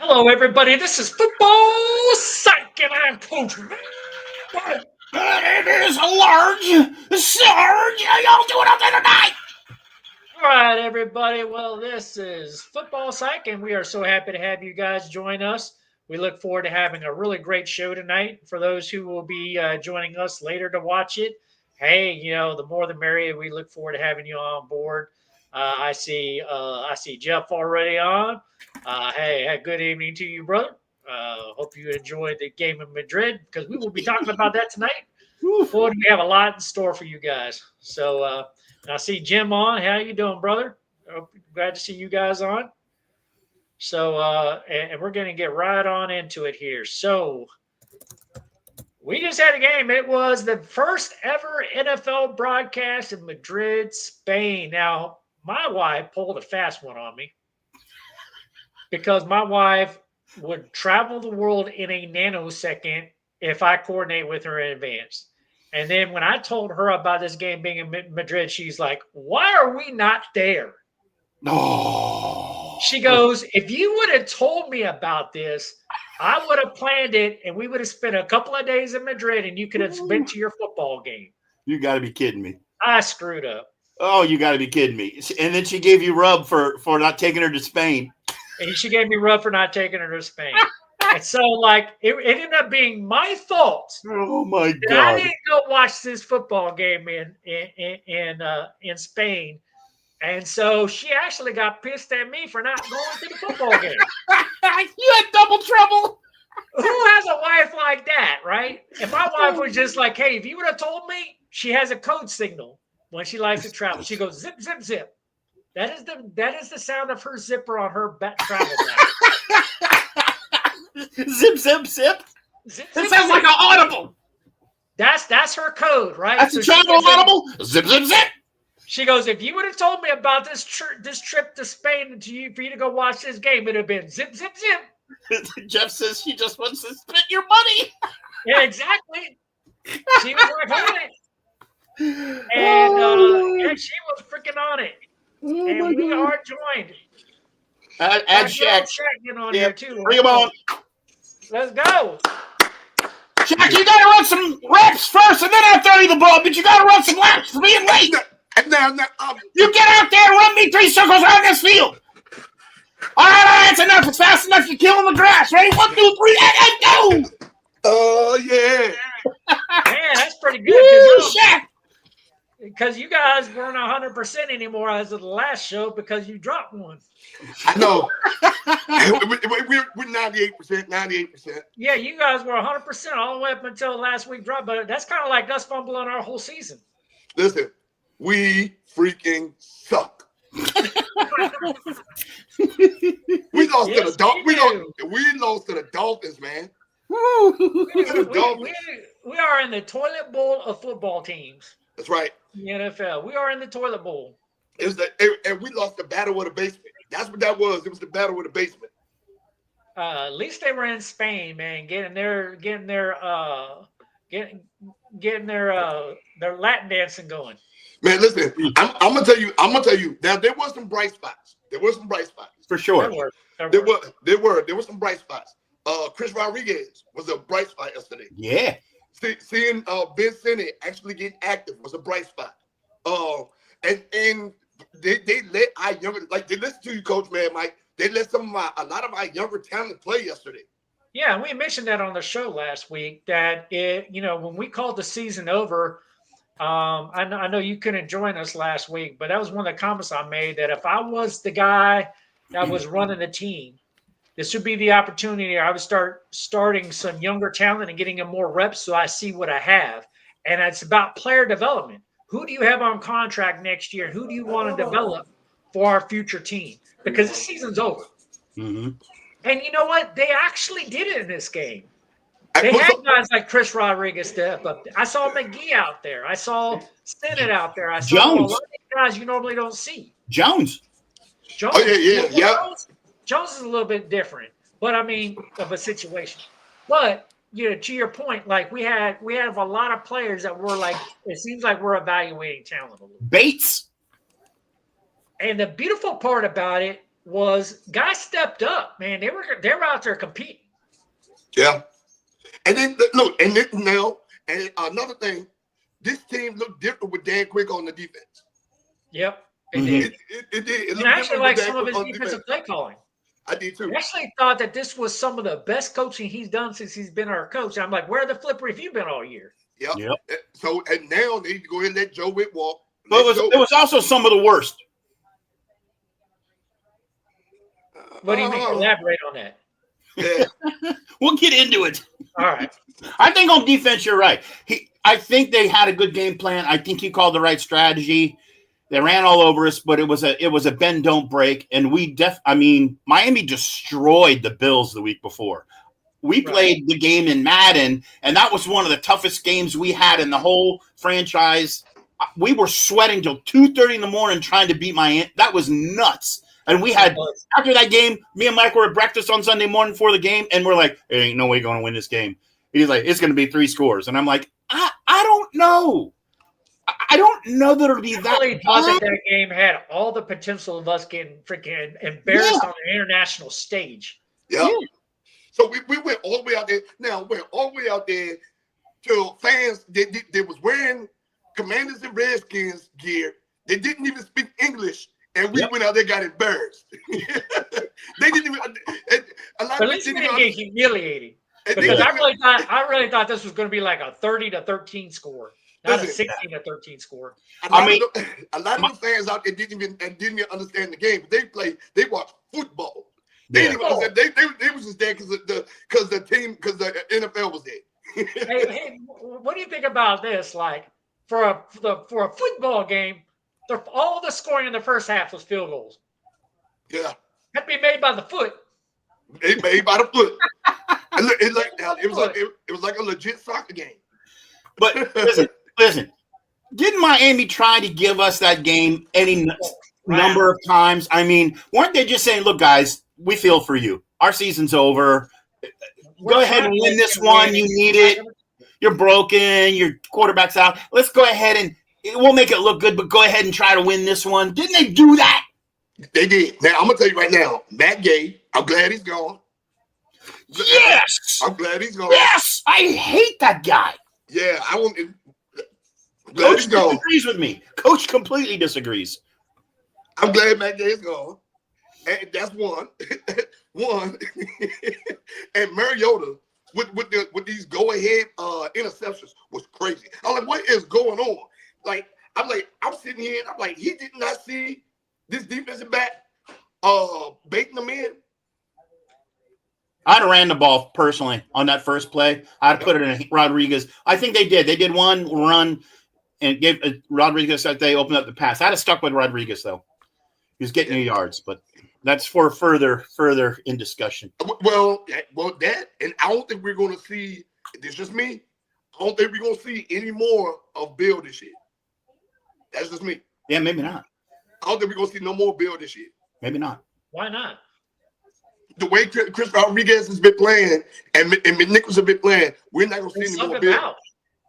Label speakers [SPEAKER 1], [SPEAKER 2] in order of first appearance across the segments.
[SPEAKER 1] Hello, everybody. This is Football Psych, and I'm Coach Matt.
[SPEAKER 2] It is a large Sarge. How y'all doing out there tonight?
[SPEAKER 1] All right, everybody. Well, this is Football Psych, and we are so happy to have you guys join us. We look forward to having a really great show tonight. For those who will be joining us later to watch it, hey, the more the merrier. We look forward to having you on board. I see Jeff already on. Hey, good evening to you, brother. Hope you enjoyed the game in Madrid because we will be talking about that tonight. Boy, we have a lot in store for you guys. So I see Jim on. How you doing, brother? Glad to see you guys on. So and we're going to get right on into it here. So we just had a game. It was the first ever NFL broadcast in Madrid, Spain. Now, my wife pulled a fast one on me because my wife would travel the world in a nanosecond if I coordinate with her in advance. And then when I told her about this game being in Madrid, she's like, "Why are we not there?"
[SPEAKER 2] No.
[SPEAKER 1] She goes, "If you would have told me about this, I would have planned it and we would have spent a couple of days in Madrid and you could have been to your football game."
[SPEAKER 2] You got to be kidding me.
[SPEAKER 1] I screwed up.
[SPEAKER 2] Oh, you got to be kidding me. And then she gave you rub for not taking her to Spain.
[SPEAKER 1] And she gave me rub for not taking her to Spain. And so, like, it ended up being my fault.
[SPEAKER 2] Oh my
[SPEAKER 1] that
[SPEAKER 2] God!
[SPEAKER 1] I didn't go watch this football game in Spain, and so she actually got pissed at me for not going to the football game.
[SPEAKER 2] You had double trouble.
[SPEAKER 1] Who has a wife like that, right? And my wife was just like, "Hey, if you would have told me," she has a code signal when she likes to travel. She goes zip, zip, zip. That is the sound of her zipper on her travel bag.
[SPEAKER 2] Zip, zip, zip.
[SPEAKER 1] Zip,
[SPEAKER 2] That
[SPEAKER 1] zip,
[SPEAKER 2] sounds
[SPEAKER 1] zip.
[SPEAKER 2] like an audible.
[SPEAKER 1] That's her code, right?
[SPEAKER 2] That's a travel audible. Zip, zip, zip.
[SPEAKER 1] She goes, "If you would have told me about this trip to Spain for you to go watch this game, it'd have been zip, zip, zip."
[SPEAKER 2] Jeff says she just wants to spend your money.
[SPEAKER 1] Yeah, exactly. She was like on it, and she was freaking on it.
[SPEAKER 2] Oh
[SPEAKER 1] and we
[SPEAKER 2] God.
[SPEAKER 1] are joined.
[SPEAKER 2] Add Shaq.
[SPEAKER 1] Get on here too.
[SPEAKER 2] Bring him on.
[SPEAKER 1] Let's go.
[SPEAKER 2] Shaq, you gotta run some reps first, and then I'll throw you the ball. But you gotta run some laps for being late. You get out there and run me 3 circles around this field. All right, that's enough. It's fast enough. You're killing the grass. Ready? 1, 2, 3, and go.
[SPEAKER 3] Oh, yeah.
[SPEAKER 1] Man, that's pretty good.
[SPEAKER 2] Shaq.
[SPEAKER 1] Because you guys weren't 100% anymore as of the last show because you dropped one.
[SPEAKER 3] I know. We're 98%, 98%.
[SPEAKER 1] Yeah, you guys were 100% all the way up until last week drop, but that's kind of like us fumbling our whole season.
[SPEAKER 3] Listen, we freaking suck. We lost to the Dolphins. We lost to the Dolphins, man.
[SPEAKER 1] We are in the toilet bowl of football teams.
[SPEAKER 3] That's right.
[SPEAKER 1] The NFL. We are in the toilet bowl.
[SPEAKER 3] And we lost the battle of the basement. That's what that was. It was the battle of the basement.
[SPEAKER 1] At least they were in Spain, man, getting their Latin dancing going.
[SPEAKER 3] Man, listen, I'm gonna tell you. Now there were some bright spots.
[SPEAKER 2] For sure.
[SPEAKER 3] There were some bright spots. Chris Rodriguez was a bright spot yesterday.
[SPEAKER 2] Yeah.
[SPEAKER 3] Seeing Ben Sinnott actually getting active was a bright spot. And they let our younger, like they listened to you, Coach, man, Mike. They let a lot of our younger talent play yesterday.
[SPEAKER 1] Yeah, we mentioned that on the show last week that when we called the season over, I know you couldn't join us last week, but that was one of the comments I made that if I was the guy that was running the team, this would be the opportunity. I would starting some younger talent and getting them more reps so I see what I have. And it's about player development. Who do you have on contract next year? Who do you want to develop for our future team? Because the season's over.
[SPEAKER 2] Mm-hmm.
[SPEAKER 1] And you know what? They actually did it in this game. They had guys like Chris Rodriguez step up. I saw McGee out there. I saw Sinnott out there. I saw
[SPEAKER 2] Jones.
[SPEAKER 1] A lot of these guys you normally don't see.
[SPEAKER 2] Jones.
[SPEAKER 3] Oh, yeah.
[SPEAKER 1] Jones is a little bit different, but I mean, of a situation. But to your point, like we have a lot of players that were like, it seems like we're evaluating talent a little.
[SPEAKER 2] Bates.
[SPEAKER 1] And the beautiful part about it, was guys stepped up, man. They were out there competing.
[SPEAKER 3] Yeah. And then look, and then now, and another thing, this team looked different with Dan Quick on the defense.
[SPEAKER 1] Yep, it did.
[SPEAKER 3] It did.
[SPEAKER 1] And I actually like some of his defensive play calling.
[SPEAKER 3] I did too.
[SPEAKER 1] I actually thought that this was some of the best coaching he's done since he's been our coach. I'm like, where the flipper have you been all year?
[SPEAKER 3] Yep. So and now they need to go ahead and let Joe Witt walk.
[SPEAKER 2] But it was also some of the worst.
[SPEAKER 1] What do you mean? Elaborate on that.
[SPEAKER 3] Yeah.
[SPEAKER 2] We'll get into it.
[SPEAKER 1] All right.
[SPEAKER 2] I think on defense, you're right. I think they had a good game plan. I think he called the right strategy. They ran all over us, but it was a bend don't break, and Miami destroyed the Bills the week before. We played the game in Madden, and that was one of the toughest games we had in the whole franchise. We were sweating till 2:30 in the morning trying to beat Miami. That was nuts. And we had, after that game, me and Mike were at breakfast on Sunday morning before the game, and we're like, there ain't no way you're going to win this game. He's like, it's going to be 3 scores. And I'm like, I don't know. I don't know that it'll be that.
[SPEAKER 1] I really thought that game had all the potential of us getting freaking embarrassed on an international stage.
[SPEAKER 3] Yeah. So we went all the way out there. Now, we're all the way out there to fans they was wearing Commanders and Redskins gear. They didn't even speak English. And we went out there, got embarrassed. They didn't even. A lot
[SPEAKER 1] but at least we didn't get humiliated. Because I really thought this was going to be like a 30-13 score, not a 16-13 score.
[SPEAKER 3] A lot of the fans out there didn't even understand the game. They watched football. They didn't even understand. They was just there because the NFL was there.
[SPEAKER 1] hey, what do you think about this? Like for a football game. All the scoring in the first half was field goals.
[SPEAKER 3] Yeah.
[SPEAKER 1] Had to be made by the foot.
[SPEAKER 3] Made by the foot. It was like a legit soccer game.
[SPEAKER 2] But listen. Didn't Miami try to give us that game any number of times? I mean, weren't they just saying, look, guys, we feel for you. Our season's over. Go ahead and win this one. You need it. You're broken. Your quarterback's out. Let's go ahead and we'll make it look good, but go ahead and try to win this one. Didn't they do that?
[SPEAKER 3] They did. Now, I'm going to tell you right now, Matt Gay, I'm glad he's gone.
[SPEAKER 2] Yes.
[SPEAKER 3] I'm glad he's gone.
[SPEAKER 2] Yes. I hate that guy.
[SPEAKER 3] Yeah,
[SPEAKER 2] Coach disagrees with me. Coach completely disagrees.
[SPEAKER 3] I'm glad Matt Gay is gone. And that's one. And Mariota with these go-ahead interceptions was crazy. I'm like, what is going on? I'm sitting here and I'm like, he did not see this defensive back baiting them in.
[SPEAKER 2] I'd have ran the ball personally on that first play. I'd put it in Rodriguez. I think they did. They did one run and gave Rodriguez that they opened up the pass. I'd have stuck with Rodriguez though. He was getting yards, but that's for further in discussion.
[SPEAKER 3] Well, that, and I don't think we're going to see. It's just me. I don't think we're going to see any more of Bill this year. That's just me.
[SPEAKER 2] Yeah, maybe not.
[SPEAKER 3] I don't think we're going to see no more Bill this year.
[SPEAKER 2] Maybe not.
[SPEAKER 1] Why not?
[SPEAKER 3] The way Chris Rodriguez has been playing and McNichols has been playing, we're not going to see any more Bill.
[SPEAKER 1] Out.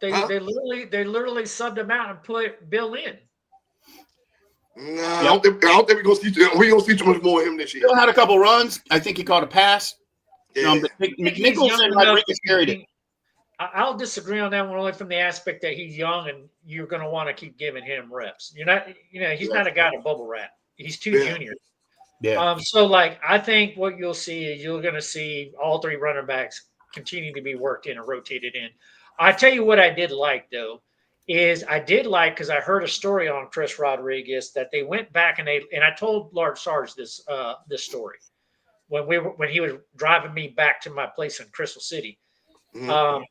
[SPEAKER 1] They literally subbed him out and put Bill in.
[SPEAKER 3] No, I don't think we're going to see too much more of him this year.
[SPEAKER 2] Bill had a couple runs. I think he caught a pass.
[SPEAKER 3] Yeah.
[SPEAKER 2] But McNichols and Rodriguez carried it.
[SPEAKER 1] I'll disagree on that one only from the aspect that he's young and you're going to want to keep giving him reps. He's not a guy to bubble wrap. He's too junior.
[SPEAKER 2] Yeah.
[SPEAKER 1] So I think what you'll see is you're going to see all 3 running backs continue to be worked in and rotated in. I tell you what I did like though is because I heard a story on Chris Rodriguez that they went back and I told Lord Sarge this story when he was driving me back to my place in Crystal City.
[SPEAKER 3] Mm-hmm.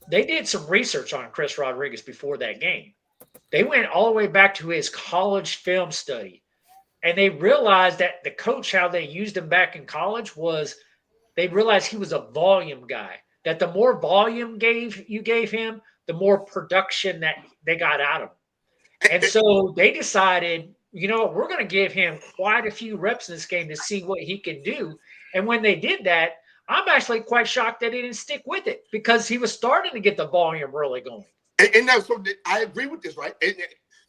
[SPEAKER 1] They did some research on Chris Rodriguez before that game. They went all the way back to his college film study, and they realized that the coach, how they used him back in college, was they realized he was a volume guy. That the more volume you gave him, the more production that they got out of him. And so they decided, we're going to give him quite a few reps in this game to see what he can do. And when they did that, I'm actually quite shocked that he didn't stick with it because he was starting to get the volume really going.
[SPEAKER 3] And now, so I agree with this, right? And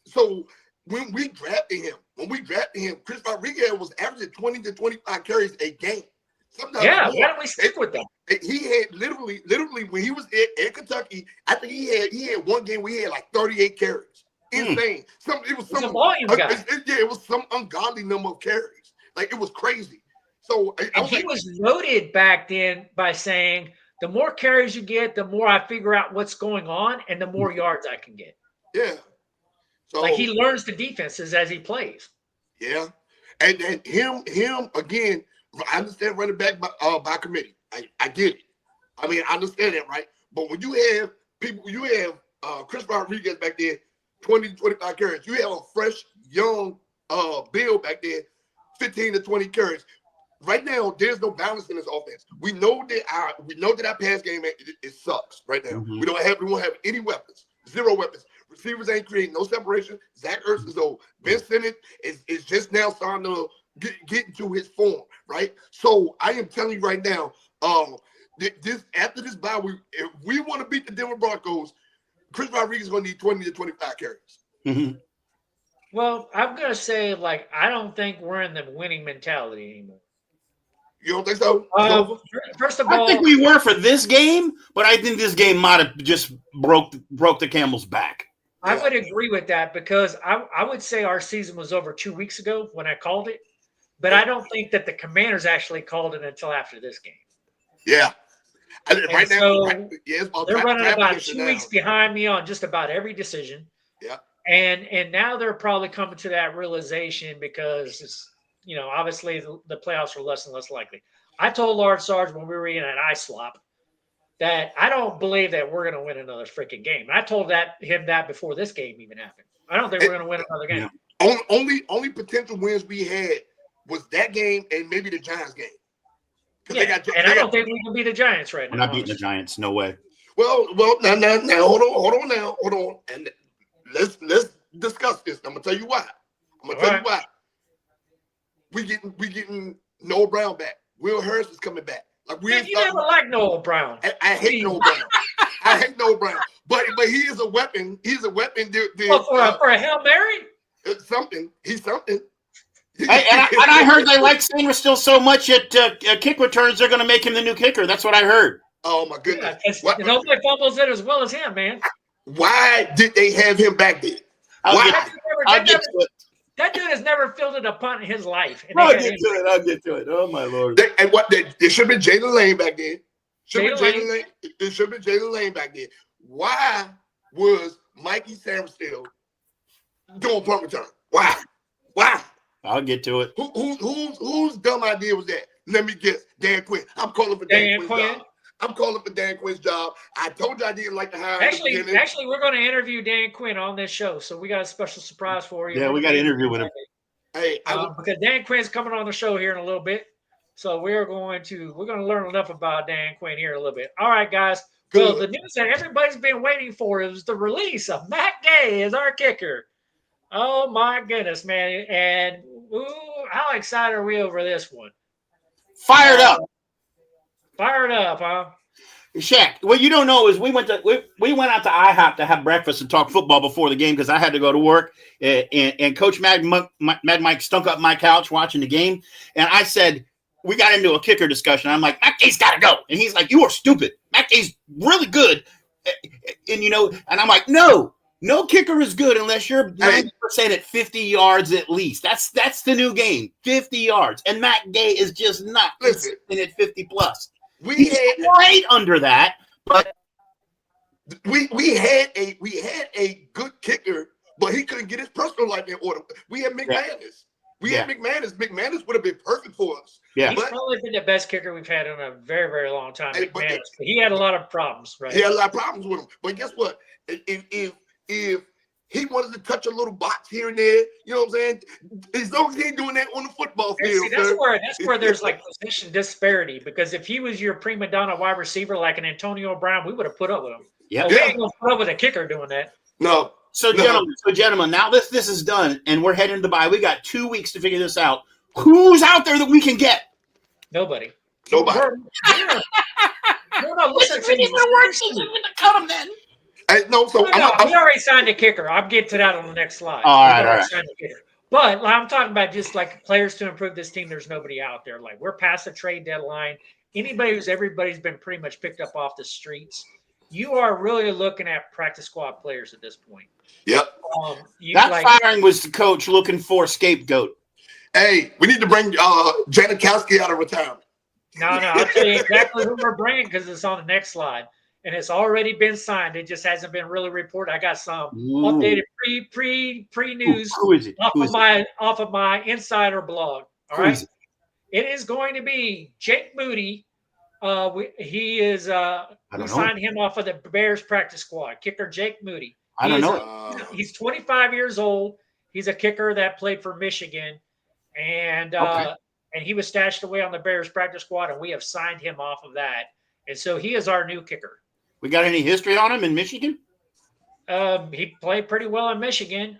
[SPEAKER 3] so when we drafted him, when we drafted him, Chris Rodriguez was averaging 20 to 25 carries a game. Sometimes
[SPEAKER 1] yeah,
[SPEAKER 3] more.
[SPEAKER 1] why don't we stick with that?
[SPEAKER 3] He had literally when he was at Kentucky, I think he had one game where he had like 38 carries. Insane. It was some
[SPEAKER 1] volume guy.
[SPEAKER 3] It was some ungodly number of carries. Like, it was crazy. So
[SPEAKER 1] he was noted back then by saying, the more carries you get, the more I figure out what's going on and the more yards I can get.
[SPEAKER 3] Yeah. So
[SPEAKER 1] like, he learns the defenses as he plays.
[SPEAKER 3] Yeah. And him again, I understand running back by committee. I get it. I mean, I understand that, right? But when you have Chris Rodriguez back there, 20 to 25 carries, you have a fresh, young Bill back there, 15 to 20 carries. Right now, there's no balance in this offense. We know that our pass game it sucks right now.
[SPEAKER 2] Mm-hmm.
[SPEAKER 3] We won't have any weapons, 0 weapons. Receivers ain't creating no separation. Zach Ertz is old. Ben Simmons is just now starting to get into his form, right? So I am telling you right now, after this bye, if we want to beat the Denver Broncos, Chris Rodriguez is going to need 20 to 25 carries.
[SPEAKER 2] Mm-hmm.
[SPEAKER 1] Well, I'm going to say, like, I don't think we're in the winning mentality anymore.
[SPEAKER 3] You don't think so?
[SPEAKER 1] First of all,
[SPEAKER 2] I think we were for this game, but I think this game might have just broke the camel's back.
[SPEAKER 1] I would agree with that because I would say our season was over 2 weeks ago when I called it, but I don't think that the Commanders actually called it until after this game.
[SPEAKER 3] Yeah.
[SPEAKER 1] Right now, they're running about 2 weeks behind me on just about every decision.
[SPEAKER 3] Yeah.
[SPEAKER 1] And now they're probably coming to that realization because it's, obviously the playoffs are less and less likely. I told Lard Sarge when we were in an ice slop that I don't believe that we're going to win another freaking game. And I told him that before this game even happened. I don't think we're going to win another game.
[SPEAKER 3] Yeah. Only potential wins we had was that game and maybe the Giants game.
[SPEAKER 1] Yeah, I don't think we can beat the Giants right now.
[SPEAKER 2] We're not beating the Giants. No way.
[SPEAKER 3] Well, now, hold on, and let's discuss this. I'm gonna tell you why. We getting Noah Brown back. Will Harris is coming back. Like,
[SPEAKER 1] you never liked Noah Brown.
[SPEAKER 3] I hate Noah Brown. I hate Noah Brown. But he is a weapon. He's a weapon.
[SPEAKER 1] For a Hail Mary?
[SPEAKER 3] Something. He's something.
[SPEAKER 2] I heard they like Sanders still so much at kick returns, they're going to make him the new kicker. That's what I heard.
[SPEAKER 3] Oh, my goodness.
[SPEAKER 1] Yeah, nobody fumbles it as well as him, man.
[SPEAKER 3] Why did they have him back there?
[SPEAKER 1] That dude has never fielded a punt in his life.
[SPEAKER 2] I'll get to it. Oh, my Lord.
[SPEAKER 3] There should have been Jalen Lane back there. It should have been Jalen Lane back there. Why was Mikey Sammerstill doing punt return? Why?
[SPEAKER 2] I'll get to it.
[SPEAKER 3] Whose dumb idea was that? Let me guess. Dan Quinn. I'm calling for Dan Quinn's job. I'm calling for Dan Quinn's job. I told you I didn't like to hire him.
[SPEAKER 1] Actually, we're going to interview Dan Quinn on this show, so we got a special surprise for you.
[SPEAKER 2] Yeah, we got to interview with him.
[SPEAKER 3] Hey,
[SPEAKER 1] because Dan Quinn's coming on the show here in a little bit, so we're going to learn enough about Dan Quinn here in a little bit. All right, guys. Well, the news that everybody's been waiting for is the release of Matt Gay as our kicker. Oh my goodness, man! And how excited are we over this one?
[SPEAKER 2] Fired up,
[SPEAKER 1] huh?
[SPEAKER 2] Shaq, what you don't know is we went out to IHOP to have breakfast and talk football before the game because I had to go to work. And Coach Mad Mike stunk up my couch watching the game, and I said we got into a kicker discussion. I'm like, Matt Gay's got to go, and he's like, you are stupid. Matt Gay's really good, and I'm like, no. No kicker is good unless you're 90% at 50 yards at least. That's the new game, 50 yards. And Matt Gay is just not at 50 plus. He's right under that, but
[SPEAKER 3] we had a good kicker, but he couldn't get his personal life in order. We had McManus. McManus would have been perfect for us.
[SPEAKER 2] Yeah,
[SPEAKER 1] he's probably been the best kicker we've had in a very, very long time. But he had a lot of problems, right?
[SPEAKER 3] He had a lot of problems with him. But guess what? If he wanted to touch a little box here and there, you know what I'm saying? As long as he ain't doing that on the football field.
[SPEAKER 1] See, that's where there's like position disparity, because if he was your prima donna wide receiver like an Antonio Brown, we would have put up with him.
[SPEAKER 2] Yeah,
[SPEAKER 1] we ain't gonna put up with a kicker doing that.
[SPEAKER 3] No.
[SPEAKER 2] So gentlemen, now this is done, and we're heading to bye. We got 2 weeks to figure this out. Who's out there that we can get?
[SPEAKER 1] Nobody.
[SPEAKER 3] No,
[SPEAKER 2] listen, we need to work season to cut them then.
[SPEAKER 3] We
[SPEAKER 1] already signed a kicker. I'll get to that on the next slide.
[SPEAKER 2] All right.
[SPEAKER 1] Signed a kicker. But I'm talking about just like players to improve this team. There's nobody out there. Like we're past the trade deadline. Everybody's been pretty much picked up off the streets. You are really looking at practice squad players at this point.
[SPEAKER 3] Yep.
[SPEAKER 2] That firing was the coach looking for a scapegoat.
[SPEAKER 3] Hey, we need to bring Janikowski out of retirement.
[SPEAKER 1] No, I'll tell you exactly who we're bringing because it's on the next slide. And it's already been signed. It just hasn't been really reported. I got some updated pre news off of my insider blog. All right. It is going to be Jake Moody. We signed him off of the Bears practice squad. Kicker Jake Moody.
[SPEAKER 2] I don't know.
[SPEAKER 1] He's 25 years old. He's a kicker that played for Michigan, and he was stashed away on the Bears practice squad, and we have signed him off of that. And so he is our new kicker.
[SPEAKER 2] We got any history on him in Michigan?
[SPEAKER 1] He played pretty well in Michigan,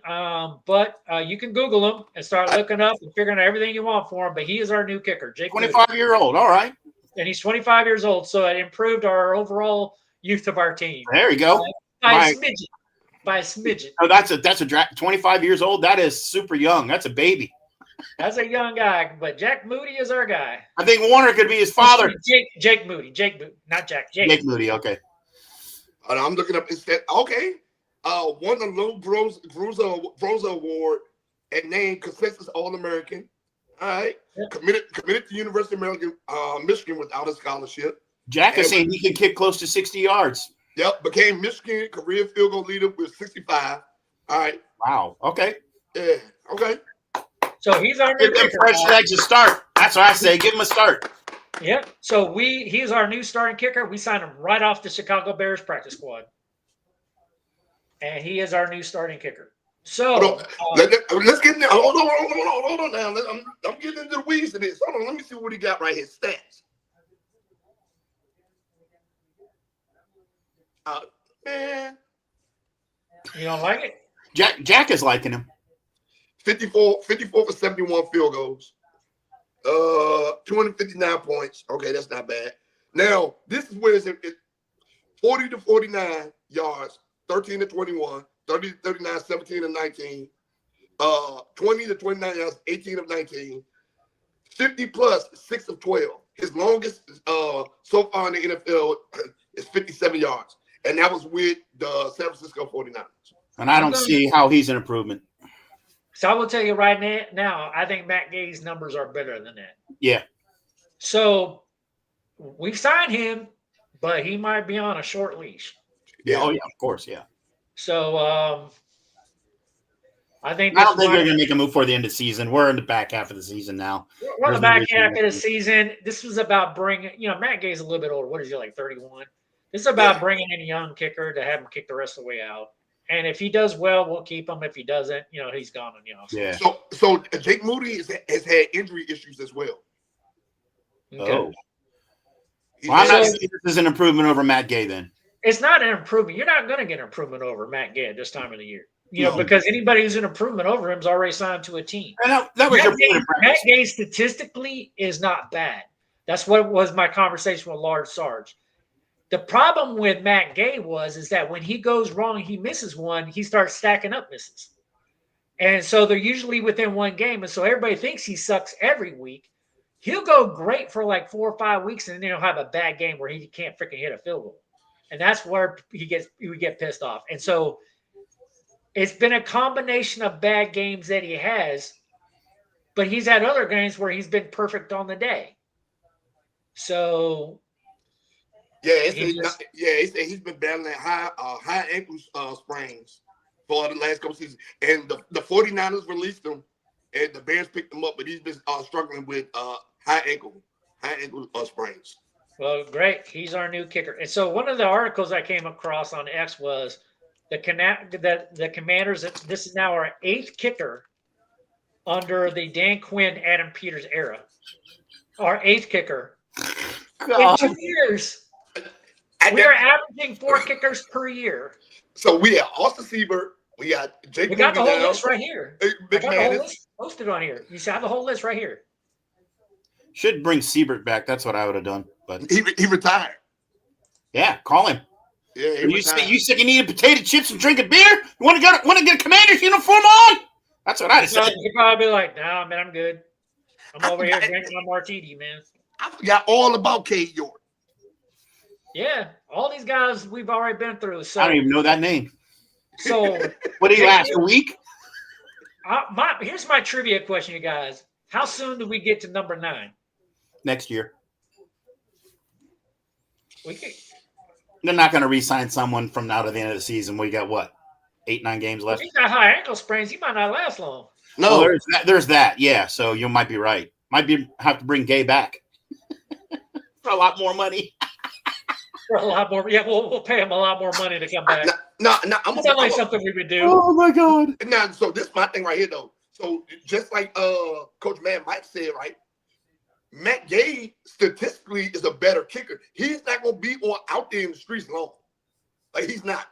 [SPEAKER 1] but you can Google him and start looking up and figuring out everything you want for him. But he is our new kicker, Jake.
[SPEAKER 2] 25-year-old, all right.
[SPEAKER 1] And he's 25 years old, so it improved our overall youth of our team.
[SPEAKER 2] There you go.
[SPEAKER 1] By a smidgen.
[SPEAKER 2] Oh, that's a 25 years old. That is super young. That's a baby.
[SPEAKER 1] That's a young guy, but Jack Moody is our guy.
[SPEAKER 2] I think Warner could be his father.
[SPEAKER 1] Jake Moody, not Jack.
[SPEAKER 2] Jake Moody. Okay.
[SPEAKER 3] I'm looking up instead. Okay. Won the Lou Groza Award and named consensus All-American. All right. Yeah. Committed to University of Michigan without a scholarship.
[SPEAKER 2] Jack is saying he can kick close to 60 yards.
[SPEAKER 3] Yep. Became Michigan career field goal leader with 65. All right.
[SPEAKER 2] Wow. Okay.
[SPEAKER 3] Yeah. Okay.
[SPEAKER 1] So he's our new kicker.
[SPEAKER 2] Fresh legs to start. That's what I say. Give him a start.
[SPEAKER 1] Yep. So he's our new starting kicker. We signed him right off the Chicago Bears practice squad. And he is our new starting kicker. So
[SPEAKER 3] let's get in there. Hold on now. I'm getting into the weeds of this. Hold on. Let me see what he got right here. Stats. Man.
[SPEAKER 1] You don't like it?
[SPEAKER 2] Jack is liking him.
[SPEAKER 3] 54 for 71 field goals. 259 points. Okay, that's not bad. Now, this is where it's 40 to 49 yards, 13 to 21, 30 to 39, 17 to 19, 20 to 29 yards, 18 of 19, 50 plus, 6 of 12. His longest so far in the NFL is 57 yards. And that was with the San Francisco 49ers.
[SPEAKER 2] And I don't see how he's an improvement.
[SPEAKER 1] So I will tell you right now, I think Matt Gay's numbers are better than that.
[SPEAKER 2] Yeah.
[SPEAKER 1] So we've signed him, but he might be on a short leash.
[SPEAKER 2] Yeah. Oh, yeah, of course, yeah.
[SPEAKER 1] So I don't think
[SPEAKER 2] they're going to make a move for the end of the season. We're in the back half of the season now.
[SPEAKER 1] We're in the back half of the season. This was about bringing, Matt Gay's a little bit older. What is he, like 31? This is about bringing in a young kicker to have him kick the rest of the way out. And if he does well, we'll keep him. If he doesn't, he's gone.
[SPEAKER 2] Yeah.
[SPEAKER 3] So Jake Moody has had injury issues as well.
[SPEAKER 1] Okay.
[SPEAKER 2] Oh. Well, I'm not saying this is an improvement over Matt Gay then.
[SPEAKER 1] It's not an improvement. You're not going to get an improvement over Matt Gay at this time of the year. Because anybody who's an improvement over him is already signed to a team.
[SPEAKER 2] That was your point of
[SPEAKER 1] Matt Gay statistically is not bad. That's what was my conversation with Lard Sarge. The problem with Matt Gay is that when he goes wrong, he misses one, he starts stacking up misses. And so they're usually within one game. And so everybody thinks he sucks every week. He'll go great for like 4 or 5 weeks, and then he'll have a bad game where he can't freaking hit a field goal. And that's where we get pissed off. And so it's been a combination of bad games that he has, but he's had other games where he's been perfect on the day. So he's been battling high ankle sprains for the last couple seasons, and the 49ers released him, and the Bears picked him up, but he's been struggling with high ankle sprains. Well, great. He's our new kicker. And so one of the articles I came across on X was the Commanders. This is now our 8th kicker under the Dan Quinn, Adam Peters era. Our 8th kicker in 2 years. We are averaging 4 kickers per year. So we have Austin Siebert. We got Jake. We got the whole list right here. I got the whole list posted on here. You see, I have the whole list right here.
[SPEAKER 2] Should bring Siebert back. That's what I would have done. But
[SPEAKER 3] he retired.
[SPEAKER 2] Yeah, call him.
[SPEAKER 3] Yeah,
[SPEAKER 2] you said you need potato chips and drink a beer. You want to get a Commander's uniform on? That's what I'd say.
[SPEAKER 1] He'd probably be like, "Nah, man, I'm good. I'm over here drinking my martini, man."
[SPEAKER 3] I forgot all about Cade York.
[SPEAKER 1] Yeah, all these guys we've already been through. So
[SPEAKER 2] I don't even know that name.
[SPEAKER 1] So
[SPEAKER 2] what did he last a week?
[SPEAKER 1] Here's my trivia question, you guys. How soon do we get to number 9?
[SPEAKER 2] Next year.
[SPEAKER 1] They're
[SPEAKER 2] not going to re-sign someone from now to the end of the season. We got what? 8-9 games left.
[SPEAKER 1] If he's got high ankle sprains, he might not last long.
[SPEAKER 2] No, well, there's that. Yeah, so you might be right. Have to bring Gay back for a lot more money.
[SPEAKER 1] For a lot more, yeah, we'll pay him a lot more money to come back.
[SPEAKER 3] No,
[SPEAKER 1] I'm something we would do.
[SPEAKER 2] Oh my God!
[SPEAKER 3] Now, so this is my thing right here, though. So just like Coach Man Mike said, right? Matt Gay statistically is a better kicker. He's not gonna be out there in the streets long. Like he's not.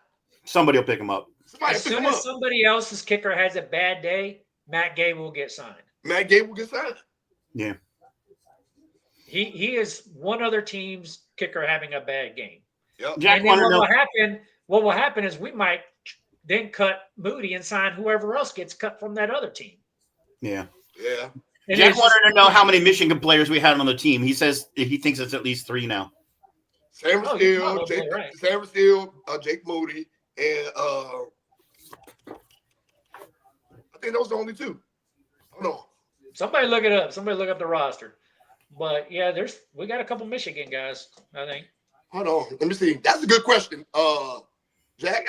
[SPEAKER 2] Somebody will pick him up.
[SPEAKER 1] As soon as somebody else's kicker has a bad day, Matt Gay will get signed.
[SPEAKER 3] Matt Gay will get signed.
[SPEAKER 2] Yeah.
[SPEAKER 1] He is one other team's kicker having a bad game.
[SPEAKER 3] Yep.
[SPEAKER 1] And then what will happen is we might then cut Moody and sign whoever else gets cut from that other team.
[SPEAKER 2] Yeah.
[SPEAKER 3] Yeah.
[SPEAKER 2] Jack wanted to know how many Michigan players we had on the team. He says he thinks it's at least 3 now.
[SPEAKER 3] Sam Steele, Jake Moody, and I think those are the only 2. Hold on.
[SPEAKER 1] Somebody look it up. Somebody look up the roster. But yeah, we got a couple Michigan guys, I think.
[SPEAKER 3] Hold on, let me see. That's a good question. Jack,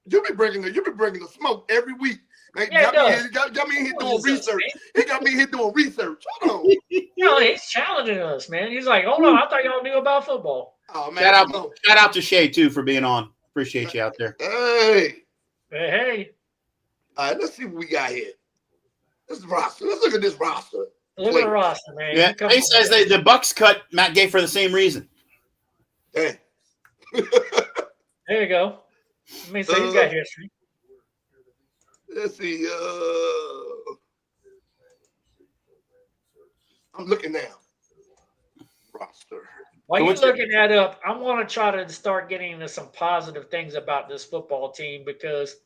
[SPEAKER 3] you be bringing the smoke every week. Man,
[SPEAKER 1] yeah,
[SPEAKER 3] got me in here doing research. He got me here doing research. Hold
[SPEAKER 1] on. He's challenging us, man. He's like, hold on, I thought y'all knew about football.
[SPEAKER 3] Oh man,
[SPEAKER 2] shout out to Shay too for being on. Appreciate you out there.
[SPEAKER 3] Hey.
[SPEAKER 1] All
[SPEAKER 3] right, let's see what we got here. This roster. Let's look at this roster.
[SPEAKER 1] Look at the roster, man.
[SPEAKER 2] Yeah, he says the Bucks cut Matt Gay for the same reason.
[SPEAKER 3] Hey.
[SPEAKER 1] There you go. I mean, so he's got history.
[SPEAKER 3] Let's see. I'm looking now. Roster.
[SPEAKER 1] While you're looking that up, I want to try to start getting into some positive things about this football team because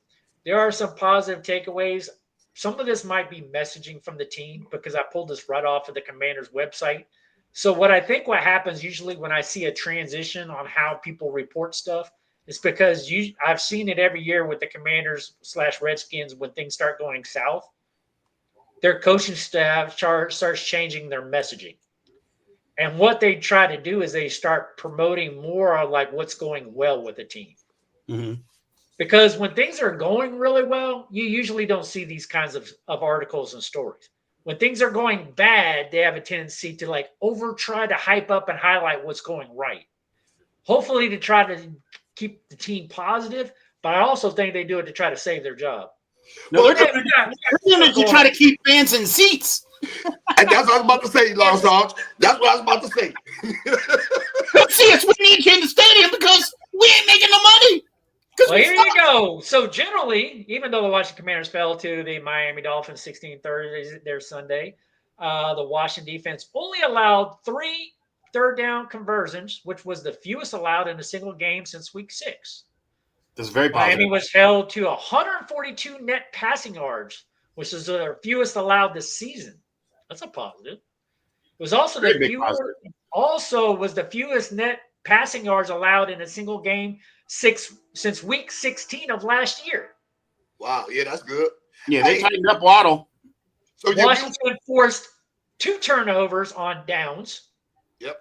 [SPEAKER 1] there are some positive takeaways. Some of this might be messaging from the team because I pulled this right off of the Commanders website. So what happens usually when I see a transition on how people report stuff is because I've seen it every year with the Commanders/Redskins when things start going south. Their coaching staff starts changing their messaging. And what they try to do is they start promoting more of like what's going well with the team.
[SPEAKER 2] Mm-hmm.
[SPEAKER 1] Because when things are going really well, you usually don't see these kinds of articles and stories. When things are going bad, they have a tendency to try to hype up and highlight what's going right. Hopefully to try to keep the team positive, but I also think they do it to try to save their job.
[SPEAKER 2] No, they're doing it to try to keep fans in seats.
[SPEAKER 3] And that's what I was about to say, Lars Dodge. That's what I was about to say.
[SPEAKER 2] See, it's we need you in the stadium because we ain't making no money.
[SPEAKER 1] Well, here you go. So generally, even though the Washington Commanders fell to the Miami Dolphins 16-30 their Sunday, the Washington defense only allowed 3 third-down conversions, which was the fewest allowed in a single game since Week 6.
[SPEAKER 2] That's very positive.
[SPEAKER 1] Miami was held to 142 net passing yards, which is the fewest allowed this season. That's a positive. It was also the fewest net passing yards allowed in a single game since Week 16 of last year.
[SPEAKER 3] Wow, yeah, that's good.
[SPEAKER 2] Yeah, they tightened up Waddle.
[SPEAKER 3] So
[SPEAKER 1] Washington forced 2 turnovers on downs,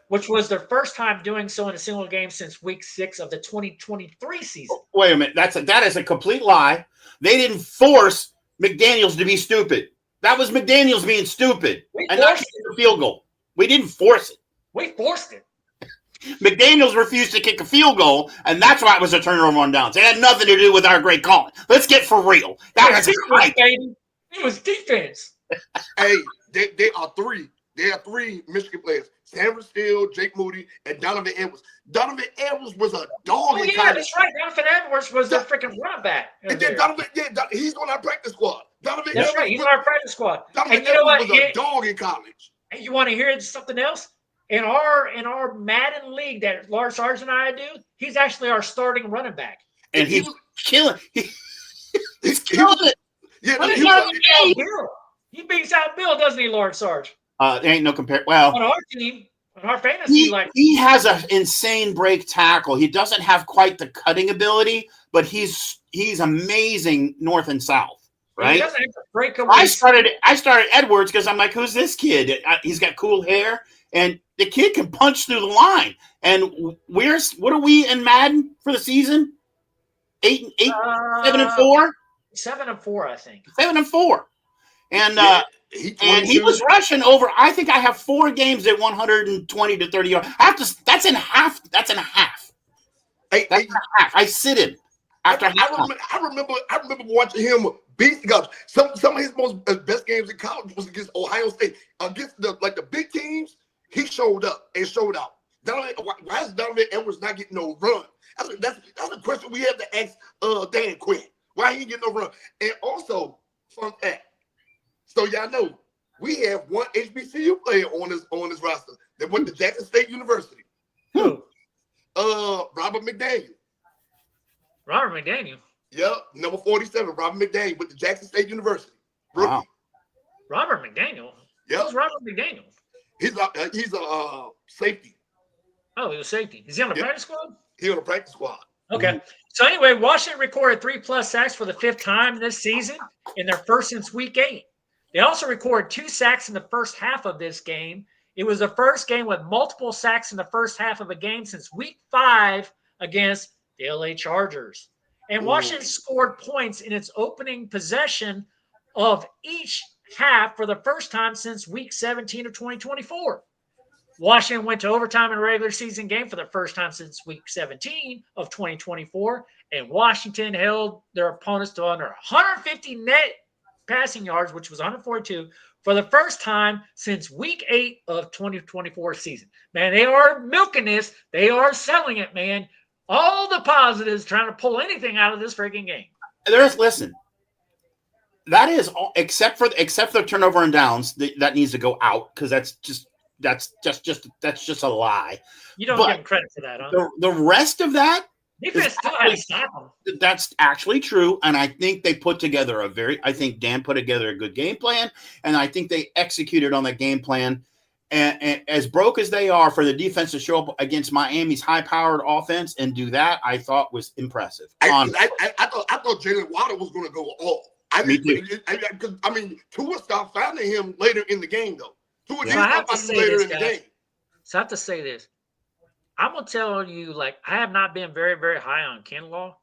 [SPEAKER 1] which was their first time doing so in a single game since Week 6 of the 2023 season.
[SPEAKER 2] Wait a minute, that is a complete lie. They didn't force McDaniels to be stupid. That was McDaniels being stupid and not kicking a field goal. We didn't force it.
[SPEAKER 1] We forced it.
[SPEAKER 2] McDaniels refused to kick a field goal, and that's why it was a turnover on downs. It had nothing to do with our great calling. Let's get for real. That was right.
[SPEAKER 1] It was defense.
[SPEAKER 3] Hey, they are 3. There are 3 Michigan players: Sam Steele, Jake Moody, and Donovan Edwards. Donovan Edwards was a dog.
[SPEAKER 1] Oh yeah, that's right. Donovan Edwards was their freaking running back.
[SPEAKER 3] And then he's on our practice squad.
[SPEAKER 1] That's right. He's on our practice squad.
[SPEAKER 3] Donovan Edwards was a dog in college.
[SPEAKER 1] And you want to hear something else? In our Madden league that Lars Sarge and I do, he's actually our starting running back.
[SPEAKER 2] And he's killing. He's killing it.
[SPEAKER 3] Yeah,
[SPEAKER 1] Well,
[SPEAKER 3] no,
[SPEAKER 1] he
[SPEAKER 3] he was.
[SPEAKER 1] beats out Bill. He beats out Bill, doesn't he, Lord Sarge?
[SPEAKER 2] There ain't no compare. Well,
[SPEAKER 1] On our team, on our fantasy,
[SPEAKER 2] he has an insane break tackle. He doesn't have quite the cutting ability, but he's amazing north and south. Right.
[SPEAKER 1] He doesn't have to break away.
[SPEAKER 2] I started Edwards because I'm like, who's this kid? He's got cool hair, and the kid can punch through the line. And what are we in Madden for the season? 7-4.
[SPEAKER 1] 7-4, I think.
[SPEAKER 2] 7-4, and
[SPEAKER 3] and
[SPEAKER 2] he was rushing over. I think I have 4 games at 120 to 30 yards. That's in half. That's in half. I sit him after
[SPEAKER 3] I remember watching him beat guys. Some of his best games in college was against Ohio State. Against the big teams, he showed up and showed out. Why is Donovan Edwards not getting no run? That's a question we have to ask Dan Quinn. Why he ain't getting no run? And also, fun fact. So y'all know we have one HBCU player on this roster that went to Jackson State University.
[SPEAKER 1] Who?
[SPEAKER 3] Robert McDaniel.
[SPEAKER 1] Robert McDaniel.
[SPEAKER 3] Yep, number 47, Robert McDaniel with the Jackson State University. Rookie.
[SPEAKER 2] Wow.
[SPEAKER 1] Robert McDaniel.
[SPEAKER 3] Yep.
[SPEAKER 1] Who's Robert McDaniel?
[SPEAKER 3] He's a safety.
[SPEAKER 1] Oh, he was safety. Is he on the practice squad?
[SPEAKER 3] He's on the practice squad.
[SPEAKER 1] Okay. Mm-hmm. So anyway, Washington recorded 3+ sacks for the 5th time this season, in their first since week 8. They also recorded 2 sacks in the first half of this game. It was the first game with multiple sacks in the first half of a game since week 5 against the LA Chargers. And Washington scored points in its opening possession of each half for the first time since week 17 of 2024. Washington went to overtime in a regular season game for the first time since week 17 of 2024, and Washington held their opponents to under 150 net passing yards, which was 142, for the first time since week 8 of 2024 season. Man, they are milking this. They are selling it, man. All the positives trying to pull anything out of this freaking game.
[SPEAKER 2] Listen, that is all, except for the turnover and downs that needs to go out because that's just a lie.
[SPEAKER 1] You don't give them credit for that, huh?
[SPEAKER 2] The rest of that,
[SPEAKER 1] defense still had to stop them.
[SPEAKER 2] That's actually true, and I think they put together I think Dan put together a good game plan, and I think they executed on that game plan. And as broke as they are, for the defense to show up against Miami's high-powered offense and do that, I thought was impressive. I
[SPEAKER 3] thought Jalen Waddle was going to go off.
[SPEAKER 2] Me too.
[SPEAKER 3] I mean, Tua stopped finding him later in the game, though. Tua did
[SPEAKER 1] stop finding him later in the game.
[SPEAKER 2] So
[SPEAKER 1] I have to say this. I'm going to tell you, I have not been very, very high on Kinlaw,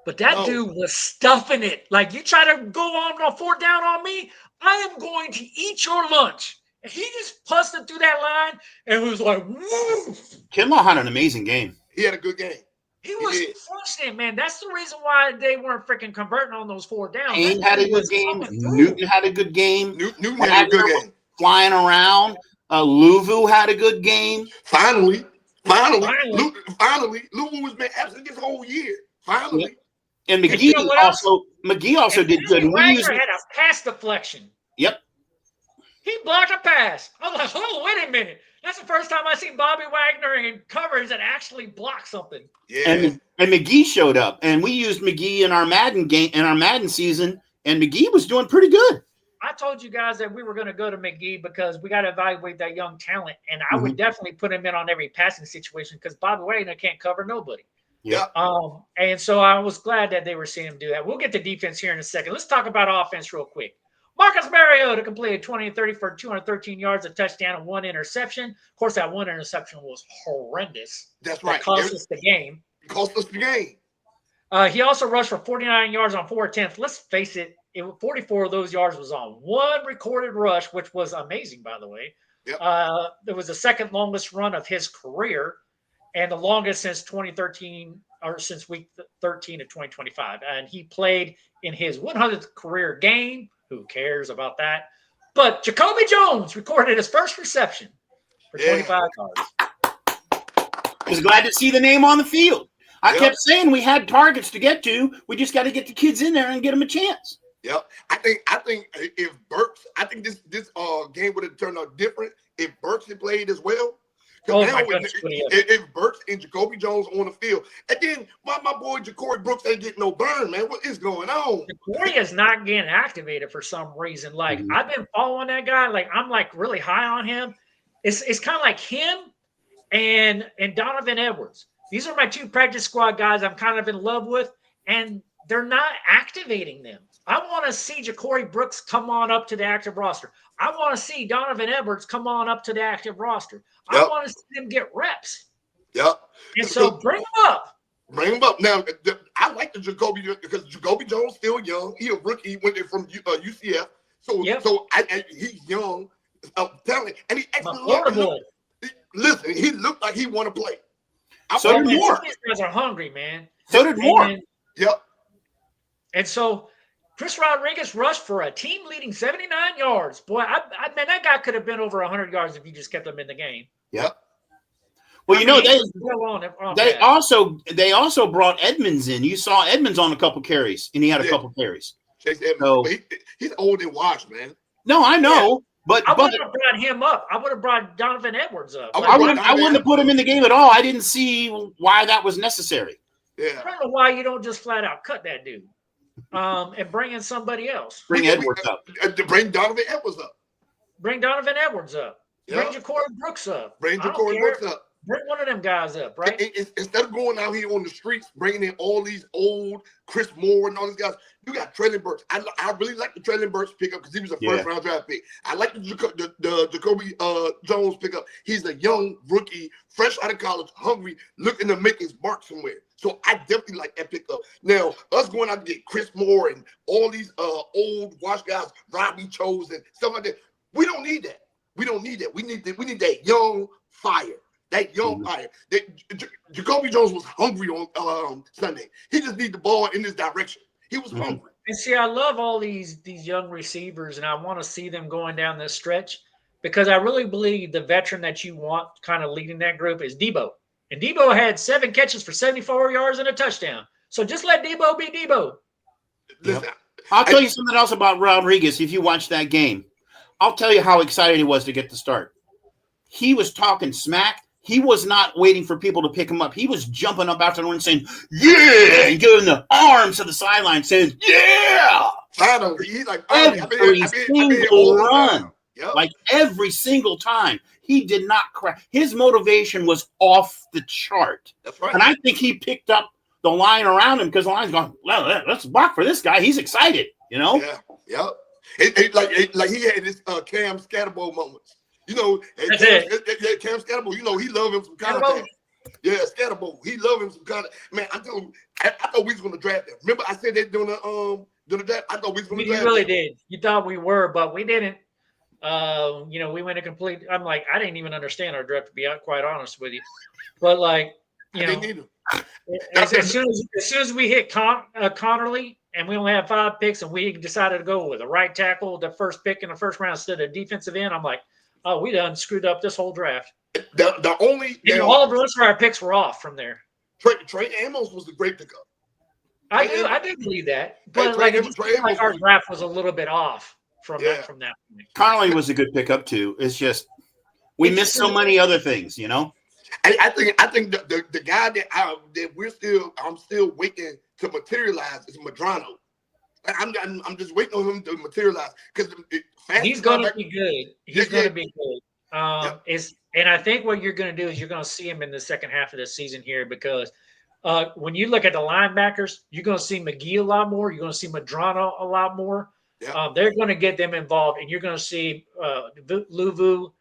[SPEAKER 1] but that dude was stuffing it. Like, you try to go on 4th down on me, I am going to eat your lunch. And he just busted through that line and was like, woo.
[SPEAKER 2] Kinlaw had an amazing game.
[SPEAKER 3] He had a good game.
[SPEAKER 1] He was crushing it, man. That's the reason why they weren't freaking converting on those 4 downs.
[SPEAKER 2] Payne had a good game. Newton had a good game.
[SPEAKER 3] Newton had a good game.
[SPEAKER 2] Flying around. Luvu had a good game.
[SPEAKER 3] Finally, Luvu was been absent this whole year. Finally.
[SPEAKER 2] Yep. And McGee also did good.
[SPEAKER 1] Wagner had a pass deflection.
[SPEAKER 2] Yep.
[SPEAKER 1] He blocked a pass. I was like, oh, wait a minute. That's the first time I've seen Bobby Wagner in coverage that actually blocked something.
[SPEAKER 3] Yeah.
[SPEAKER 2] And McGee showed up. And we used McGee in our Madden season, and McGee was doing pretty good.
[SPEAKER 1] I told you guys that we were going to go to McGee because we got to evaluate that young talent. And I would definitely put him in on every passing situation because Bobby Wagner can't cover nobody.
[SPEAKER 2] Yeah.
[SPEAKER 1] And so I was glad that they were seeing him do that. We'll get to defense here in a second. Let's talk about offense real quick. Marcus Mariota completed 20 and 30 for 213 yards, a touchdown, and 1 interception. Of course, that 1 interception was horrendous.
[SPEAKER 3] That's right.
[SPEAKER 1] It cost us the game.
[SPEAKER 3] It cost us the game.
[SPEAKER 1] He also rushed for 49 yards on 4 attempts. Let's face it, 44 of those yards was on 1 recorded rush, which was amazing, by the way.
[SPEAKER 3] Yep.
[SPEAKER 1] It was the second longest run of his career and the longest since 2013 or since week 13 of 2025. And he played in his 100th career game. Who cares about that? But Jacoby Jones recorded his first reception for 25 yards.
[SPEAKER 2] I was glad to see the name on the field. I kept saying we had targets to get to. We just got to get the kids in there and get them a chance.
[SPEAKER 3] Yep. I think if Burks, I think this game would have turned out different if Burks had played as well.
[SPEAKER 1] Oh my goodness,
[SPEAKER 3] if Burks and Jacoby Jones on the field, and then why my boy Ja'Cory Brooks ain't getting no burn, man? What is going on?
[SPEAKER 1] Ja'Cory is not getting activated for some reason. Like I've been following that guy. Like I'm like really high on him. It's kind of like him and Donovan Edwards. These are my two practice squad guys I'm kind of in love with, and they're not activating them. I want to see Ja'Cory Brooks come on up to the active roster. I want to see Donovan Edwards come on up to the active roster. Yep. I want to see them get reps.
[SPEAKER 3] Yep.
[SPEAKER 1] And so bring them up.
[SPEAKER 3] Bring him up. Now, I like the Jacoby because Jacoby Jones still young. He a rookie. He went there from UCF. So he's young, talented, and he actually listen, he looked like he want to play.
[SPEAKER 1] So did Moore. These guys are hungry, man.
[SPEAKER 2] So did Moore.
[SPEAKER 3] Yep.
[SPEAKER 1] And so Chris Rodriguez rushed for a team-leading 79 yards. Boy, man, that guy could have been over 100 yards if you just kept him in the game.
[SPEAKER 3] Yep.
[SPEAKER 2] Well, they also brought Edmonds in. You saw Edmonds on a couple carries, and he had a couple carries.
[SPEAKER 3] Chase Edmonds, so, he's old and washed, man.
[SPEAKER 2] No, I know. But
[SPEAKER 1] I would have brought him up. I would have brought Donovan Edwards up.
[SPEAKER 2] I wouldn't have put him in the game at all. I didn't see why that was necessary.
[SPEAKER 3] Yeah.
[SPEAKER 1] I don't know why you don't just flat out cut that dude and bring in somebody else.
[SPEAKER 2] Bring Edwards up.
[SPEAKER 3] Bring Donovan Edwards up.
[SPEAKER 1] Bring Donovan Edwards up.
[SPEAKER 3] Yeah.
[SPEAKER 1] Bring Ja'Cory Brooks up.
[SPEAKER 3] Bring Ja'Cory Brooks up.
[SPEAKER 1] Bring one of them guys up, right?
[SPEAKER 3] Instead of going out here on the streets, bringing in all these old Chris Moore and all these guys, you got Treylon Burks. I really like the Treylon Burks pickup because he was a first-round draft pick. I like the Jacoby Jones pickup. He's a young rookie, fresh out of college, hungry, looking to make his mark somewhere. So I definitely like that pickup. Now, us going out to get Chris Moore and all these old wash guys, Robbie Chosen, stuff like that, we don't need that. We don't need that. We need that young fire. That young fire. Jacoby Jones was hungry on Sunday. He just needs the ball in this direction. He was hungry.
[SPEAKER 1] And see, I love all these young receivers, and I want to see them going down this stretch because I really believe the veteran that you want kind of leading that group is Debo. And Debo had 7 catches for 74 yards and a touchdown. So just let Debo be Debo.
[SPEAKER 3] Listen,
[SPEAKER 2] I'll tell you something else about Rodriguez if you watch that game. I'll tell you how excited he was to get the start. He was talking smack. He was not waiting for people to pick him up. He was jumping up after the one saying, yeah, and giving the arms to the sideline saying, yeah.
[SPEAKER 3] Finally, he's like,
[SPEAKER 2] every single run. Yep. Like every single time. He did not crack. His motivation was off the chart.
[SPEAKER 3] That's right.
[SPEAKER 2] And I think he picked up the line around him because the line's going, well, let's block for this guy. He's excited, you know?
[SPEAKER 3] Yeah, yep. Like he had his Cam Scatterbo moments. You know, Cam Scatterbo, you know, he loved him some contact. Yeah, Scatterbo, he loved him some contact. Man, I told him, I thought we was going to draft him. Remember I said that during the draft? I thought we was going to draft him.
[SPEAKER 1] You really did. You thought we were, but we didn't. You know, we went a complete. I'm like, I didn't even understand our draft, to be quite honest with you. But like, you know, as soon as we hit Connerly and we only have 5 picks, and we decided to go with a right tackle, the first pick in the first round instead of defensive end, I'm like, oh, we done screwed up this whole draft. All of the rest of our picks were off from there.
[SPEAKER 3] Trey Amos was the great pickup.
[SPEAKER 1] I do believe that, but our draft was a little bit off from that.
[SPEAKER 2] Connolly was a good pickup too. It's just we missed so many other things, you know.
[SPEAKER 3] I think the guy that I'm still waiting to materialize is Madrano. I'm just waiting on him to materialize because
[SPEAKER 1] he's going to be good. He's going to be good. And I think what you're going to do is you're going to see him in the second half of the season here because when you look at the linebackers, you're going to see McGee a lot more. You're going to see Madrano a lot more. Yeah. They're going to get them involved, and you're going to see Luvu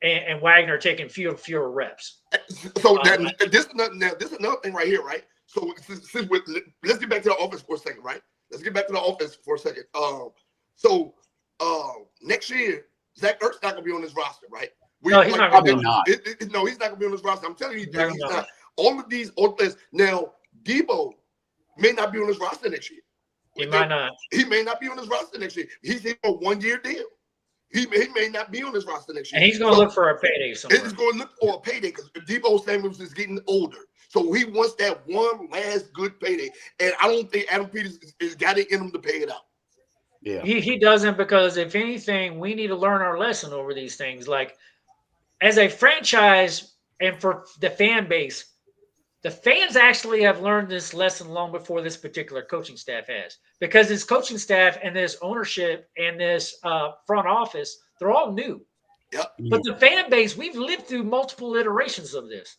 [SPEAKER 1] and Wagner taking fewer reps.
[SPEAKER 3] So this is another thing right here, right? So let's get back to the offense for a second, right? Next year, Zach Ertz not going to be on this roster, right?
[SPEAKER 1] No, he's not going to be.
[SPEAKER 3] No, he's not going to be on this roster. I'm telling you, he's not. All of these old players. Now, Debo may not be on this roster next year.
[SPEAKER 1] He might not.
[SPEAKER 3] He may not be on this roster next year. He's here for a 1-year deal. He may not be on this roster next year.
[SPEAKER 1] And he's going to look for a payday somewhere.
[SPEAKER 3] He's going to look for a payday because Debo Samuels is getting older. So he wants that one last good payday. And I don't think Adam Peters has got it in him to pay it out.
[SPEAKER 2] Yeah.
[SPEAKER 1] He doesn't, because if anything, we need to learn our lesson over these things. Like, as a franchise, and for the fan base, the fans actually have learned this lesson long before this particular coaching staff has, because this coaching staff and this ownership and this front office, they're all new.
[SPEAKER 3] Yep.
[SPEAKER 1] But the fan base, we've lived through multiple iterations of this.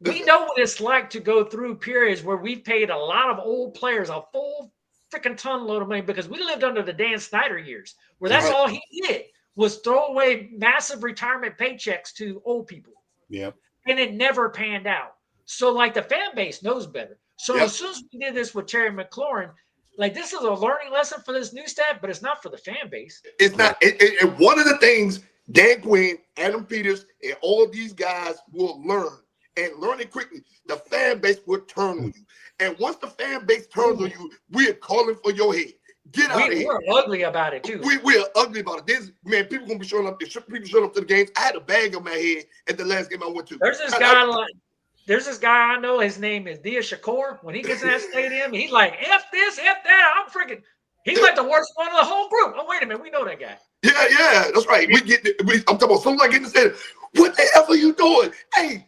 [SPEAKER 1] We know what it's like to go through periods where we've paid a lot of old players a full freaking ton load of money, because we lived under the Dan Snyder years, where that's all he did was throw away massive retirement paychecks to old people.
[SPEAKER 2] Yep.
[SPEAKER 1] And it never panned out. So, like, the fan base knows better. So as soon as we did this with Terry McLaurin, like, this is a learning lesson for this new staff, but it's not for the fan base.
[SPEAKER 3] It's not. And one of the things Dan Quinn, Adam Peters, and all these guys will learn, and learn it quickly, the fan base will turn on you. And once the fan base turns on you, we're calling for your head. Get out of here.
[SPEAKER 1] We're ugly about it, too.
[SPEAKER 3] We're ugly about it. This, man, people going to be showing up. People showing up to the games. I had a bag on my head at the last game I went to.
[SPEAKER 1] There's this guy I know. His name is Dia Shakur. When he gets in that stadium, he's like, F this, F that. I'm freaking. He's like the worst one of the whole group. Oh, wait a minute. We know that guy.
[SPEAKER 3] Yeah, that's right. I'm talking about something like getting said. What the hell are you doing? Hey,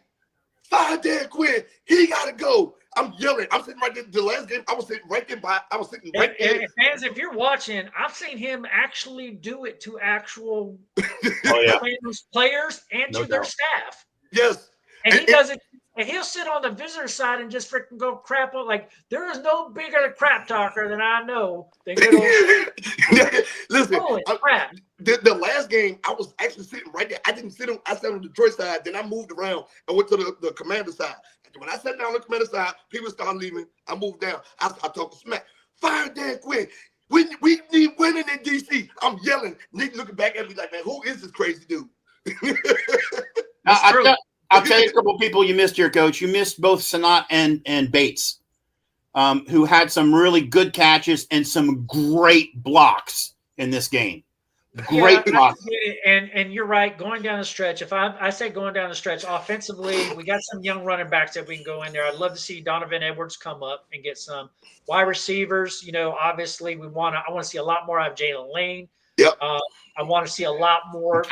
[SPEAKER 3] fire Dan Quinn. He got to go. I'm yelling. I'm sitting right there. The last game, I was sitting right there.
[SPEAKER 1] And fans, if you're watching, I've seen him actually do it to actual players and to their staff.
[SPEAKER 3] Yes.
[SPEAKER 1] And he does it. And he'll sit on the visitor side and just freaking go crap on. Like, there is no bigger crap talker than I know than good old.
[SPEAKER 3] Listen,
[SPEAKER 1] crap.
[SPEAKER 3] The last game, I was actually sitting right there. I sat on the Detroit side. Then I moved around and went to the Commander side. When I sat down on the Commander side, people started leaving. I moved down. I talked smack. Fire Dan Quinn. We need winning in DC. I'm yelling. Nick looking back at me like, man, who is this crazy dude?
[SPEAKER 2] I'll tell you a couple of people you missed here, Coach. You missed both Sanat and Bates, who had some really good catches and some great blocks in this game. Great block.
[SPEAKER 1] And you're right. Going down the stretch, if I say going down the stretch, offensively, we got some young running backs that we can go in there. I'd love to see Donovan Edwards come up and get some wide receivers. You know, obviously, I want to see a lot more out of Jalen Lane.
[SPEAKER 3] Yep.
[SPEAKER 1] I want to see a lot more.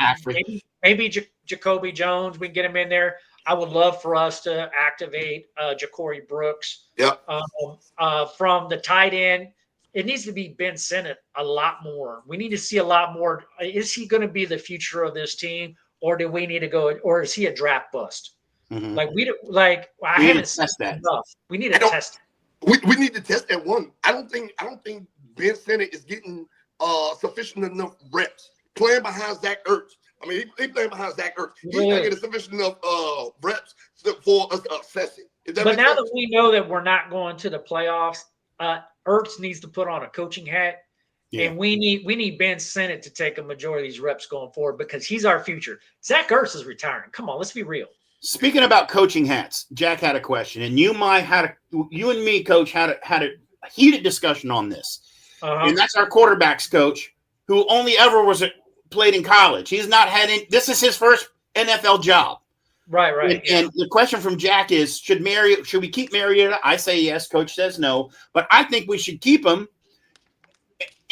[SPEAKER 1] Maybe Jacoby Jones. We can get him in there. I would love for us to activate Ja'Cory Brooks.
[SPEAKER 3] Yep.
[SPEAKER 1] From the tight end. It needs to be Ben Sinnott a lot more. We need to see a lot more. Is he going to be the future of this team, or do we need to go? Or is he a draft bust?
[SPEAKER 2] Mm-hmm.
[SPEAKER 1] I haven't seen that enough. We need to test
[SPEAKER 3] it. We need to test that one. I don't think Ben Sinnott is getting sufficient enough reps playing behind Zach Ertz. I mean, he playing behind Zach Ertz. He's not getting sufficient enough reps for us to assess it.
[SPEAKER 1] But now that we know that we're not going to the playoffs, Ertz needs to put on a coaching hat, and we need Ben Sinnott to take a majority of these reps going forward, because he's our future. Zach Ertz is retiring. Come on, let's be real.
[SPEAKER 2] Speaking about coaching hats, Jack had a question, and you and me, Coach, had a heated discussion on this, and that's our quarterbacks coach, who only ever played in college. He's not had any. This is his first NFL job.
[SPEAKER 1] Right.
[SPEAKER 2] And the question from Jack is, should we keep Mariota? I say yes. Coach says no. But I think we should keep him.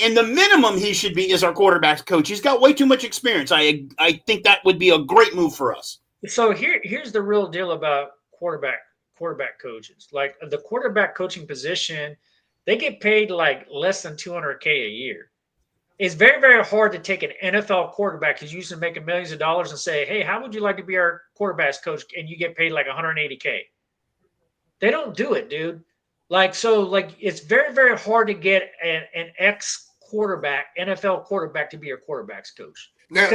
[SPEAKER 2] And the minimum he should be is our quarterback's coach. He's got way too much experience. I think that would be a great move for us.
[SPEAKER 1] So here's the real deal about quarterback coaches. Like, the quarterback coaching position, they get paid like less than $200K a year. It's very, very hard to take an NFL quarterback who's used to making millions of dollars and say, hey, how would you like to be our quarterback's coach? And you get paid like $180K. They don't do it, dude. It's very, very hard to get an ex-quarterback, NFL quarterback, to be your quarterback's coach.
[SPEAKER 3] Now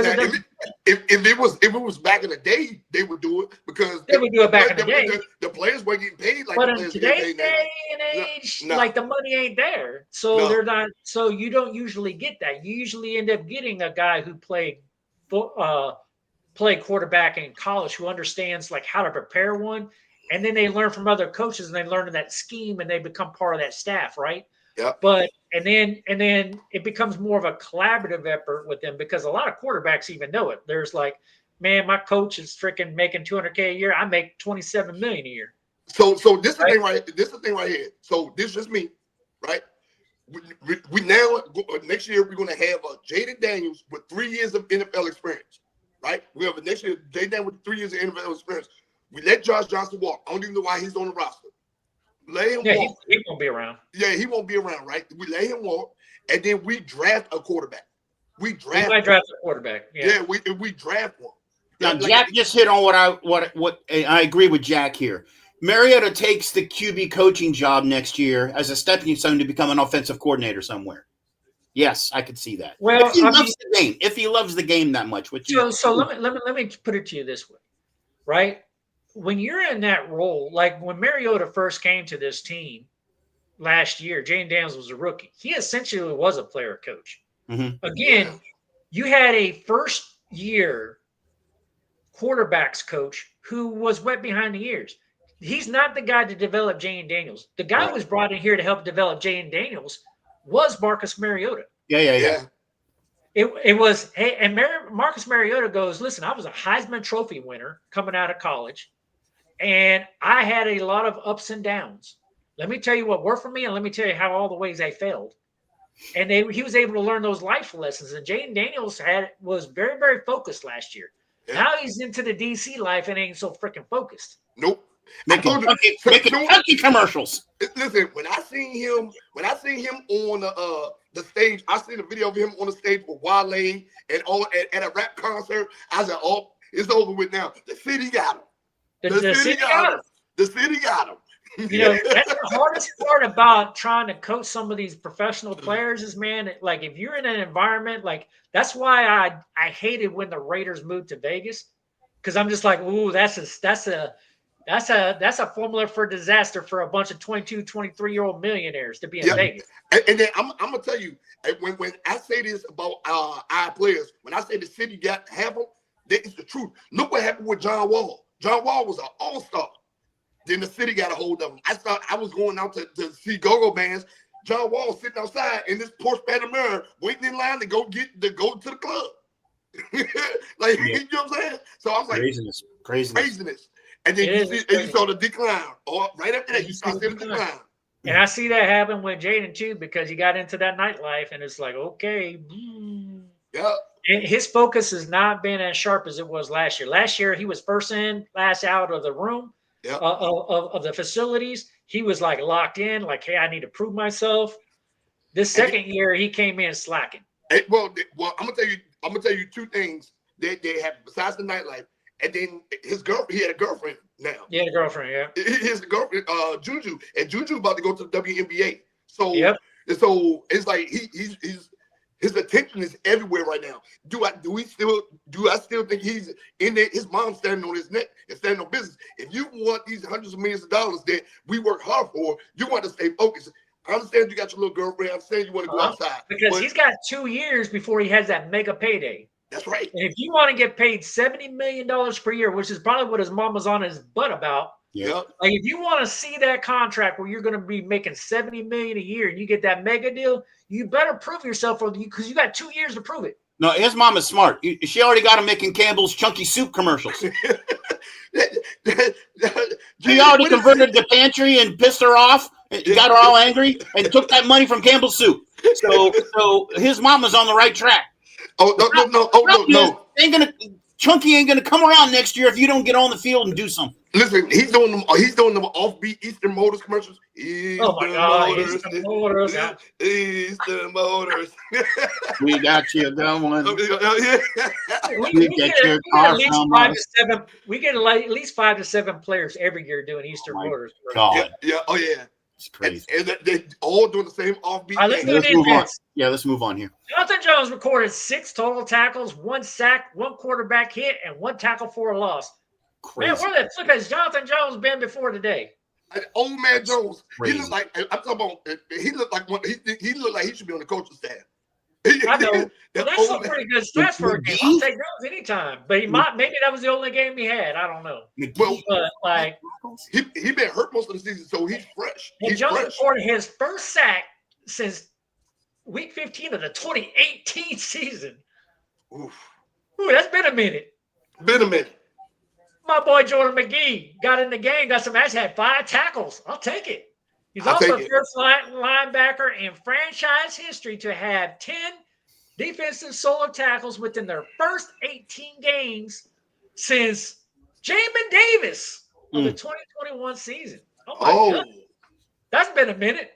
[SPEAKER 3] if it was back in the day, they would do it, because
[SPEAKER 1] they would do it back in the day.
[SPEAKER 3] The players weren't getting paid like
[SPEAKER 1] but
[SPEAKER 3] the
[SPEAKER 1] in
[SPEAKER 3] players
[SPEAKER 1] today's
[SPEAKER 3] get paid
[SPEAKER 1] day and age, like, the money ain't there. So they're not. So you don't usually get that. You usually end up getting a guy who played quarterback in college, who understands like how to prepare one, and then they learn from other coaches and they learn that scheme and they become part of that staff, right?
[SPEAKER 3] Yeah.
[SPEAKER 1] But and then it becomes more of a collaborative effort with them, because a lot of quarterbacks even know it. There's like, man, my coach is freaking making $200K a year. I make $27 million a year.
[SPEAKER 3] So this is the thing right. This is the thing right here. So this is just me, right? We now next year we're going to have Jaden Daniels with 3 years of NFL experience, right? We have next year Jaden Daniels with 3 years of NFL experience. We let Josh Johnson walk. I don't even know why he's on the roster. Let him walk.
[SPEAKER 1] He won't be around.
[SPEAKER 3] Yeah, he won't be around, right? We let him walk, and then we draft a quarterback. We might
[SPEAKER 1] draft a quarterback. Yeah,
[SPEAKER 3] we draft one.
[SPEAKER 2] Now, Jack just hit on what I agree with Jack here. Mariota takes the QB coaching job next year as a stepping stone to become an offensive coordinator somewhere. Yes, I could see that.
[SPEAKER 1] Well,
[SPEAKER 2] if he loves the game that much,
[SPEAKER 1] so let me put it to you this way, right? When you're in that role, like when Mariota first came to this team last year, Jane Daniels was a rookie. He essentially was a player coach.
[SPEAKER 2] Mm-hmm.
[SPEAKER 1] Again, you had a first-year quarterbacks coach who was wet behind the ears. He's not the guy to develop Jane Daniels. The guy who was brought in here to help develop Jane Daniels was Marcus Mariota.
[SPEAKER 2] Yeah.
[SPEAKER 1] It was, hey, and Marcus Mariota goes, listen, I was a Heisman Trophy winner coming out of college, and I had a lot of ups and downs. Let me tell you what worked for me, and let me tell you how all the ways I failed. And he was able to learn those life lessons. And Jane Daniels was very, very focused last year. Yeah. Now he's into the DC life and ain't so freaking focused.
[SPEAKER 3] Nope.
[SPEAKER 2] Making commercials.
[SPEAKER 3] Listen, when I seen him on the stage, I seen a video of him on the stage with Wale and at a rap concert. I said, "Oh, it's over with now. The city got him. The city got him. The city got him."
[SPEAKER 1] You know, that's the hardest part about trying to coach some of these professional players is, man, like if you're in an environment, like that's why I hated when the Raiders moved to Vegas, because I'm just like, ooh, that's a formula for disaster for a bunch of 22, 23-year-old millionaires to be in Vegas.
[SPEAKER 3] And then I'm gonna tell you, when I say this about our players, when I say the city got half them, that is the truth. Look what happened with John Wall. John Wall was an all-star. Then the city got a hold of him. I was going out to see go-go bands. John Wall sitting outside in this Porsche Panamera waiting in line to go to the club. You know what I'm saying? So I was like, craziness. And then you saw the decline. Or right after that, you saw the decline.
[SPEAKER 1] And I see that happen with Jaden too, because he got into that nightlife, and it's like, okay.
[SPEAKER 3] Yeah.
[SPEAKER 1] And his focus has not been as sharp as it was last year. Last year, he was first in, last out of the room. Yep. Of the facilities. He was like locked in, like, hey, I need to prove myself. This second year, he came in slacking.
[SPEAKER 3] Well, I'm gonna tell you two things that they have besides the nightlife, and then his girlfriend. He had a girlfriend now.
[SPEAKER 1] Yeah, a girlfriend. Yeah,
[SPEAKER 3] his girlfriend, Juju, and Juju about to go to the WNBA. So,
[SPEAKER 1] so
[SPEAKER 3] it's like his attention is everywhere right now. Do I still think he's in there? His mom's standing on his neck and standing on business. If you want these hundreds of millions of dollars that we work hard for, you want to stay focused. I understand you got your little girlfriend. I understand you want to go outside.
[SPEAKER 1] Because he's got 2 years before he has that mega payday.
[SPEAKER 3] That's right.
[SPEAKER 1] And if you want to get paid $70 million per year, which is probably what his mom was on his butt about.
[SPEAKER 3] Yeah.
[SPEAKER 1] Like if you want to see that contract where you're going to be making $70 million a year and you get that mega deal, you better prove yourself because you got 2 years to prove it.
[SPEAKER 2] No, his mom is smart. She already got him making Campbell's Chunky Soup commercials. She already converted the pantry and pissed her off and got her all angry and took that money from Campbell's Soup. So his mom is on the right track.
[SPEAKER 3] No.
[SPEAKER 2] Chunky ain't gonna come around next year if you don't get on the field and do something.
[SPEAKER 3] Listen, he's doing them offbeat Eastern Motors commercials.
[SPEAKER 1] Eastern Motors.
[SPEAKER 3] Eastern Motors.
[SPEAKER 2] We got you going.
[SPEAKER 1] We get at least 5 to 7 players every year doing Eastern Motors.
[SPEAKER 2] God.
[SPEAKER 3] Yeah. Oh yeah.
[SPEAKER 2] It's crazy.
[SPEAKER 3] And they're all doing the same offbeat.
[SPEAKER 2] Let's move on here.
[SPEAKER 1] Jonathan Jones recorded 6 total tackles, 1 sack, 1 quarterback hit, and 1 tackle for a loss. Crazy. Man, where the flip has Jonathan Jones been before today?
[SPEAKER 3] Old man Jones. Crazy. He looked like I'm talking about. He looked like he should be on the coaching staff.
[SPEAKER 1] I know. Well, that's some pretty good stats for a game. I'll take those anytime. But maybe that was the only game he had. I don't know.
[SPEAKER 3] Well,
[SPEAKER 1] but
[SPEAKER 3] he been hurt most of the season, so he's fresh.
[SPEAKER 1] And Jones recorded his first sack since week 15 of the 2018 season. Ooh, that's been a minute. My boy Jordan McGee got in the game, got some ass, had 5 tackles. I'll take it. He's also the first linebacker in franchise history to have 10 defensive solo tackles within their first 18 games since Jamin Davis of the 2021 season. Oh my God. That's been a minute.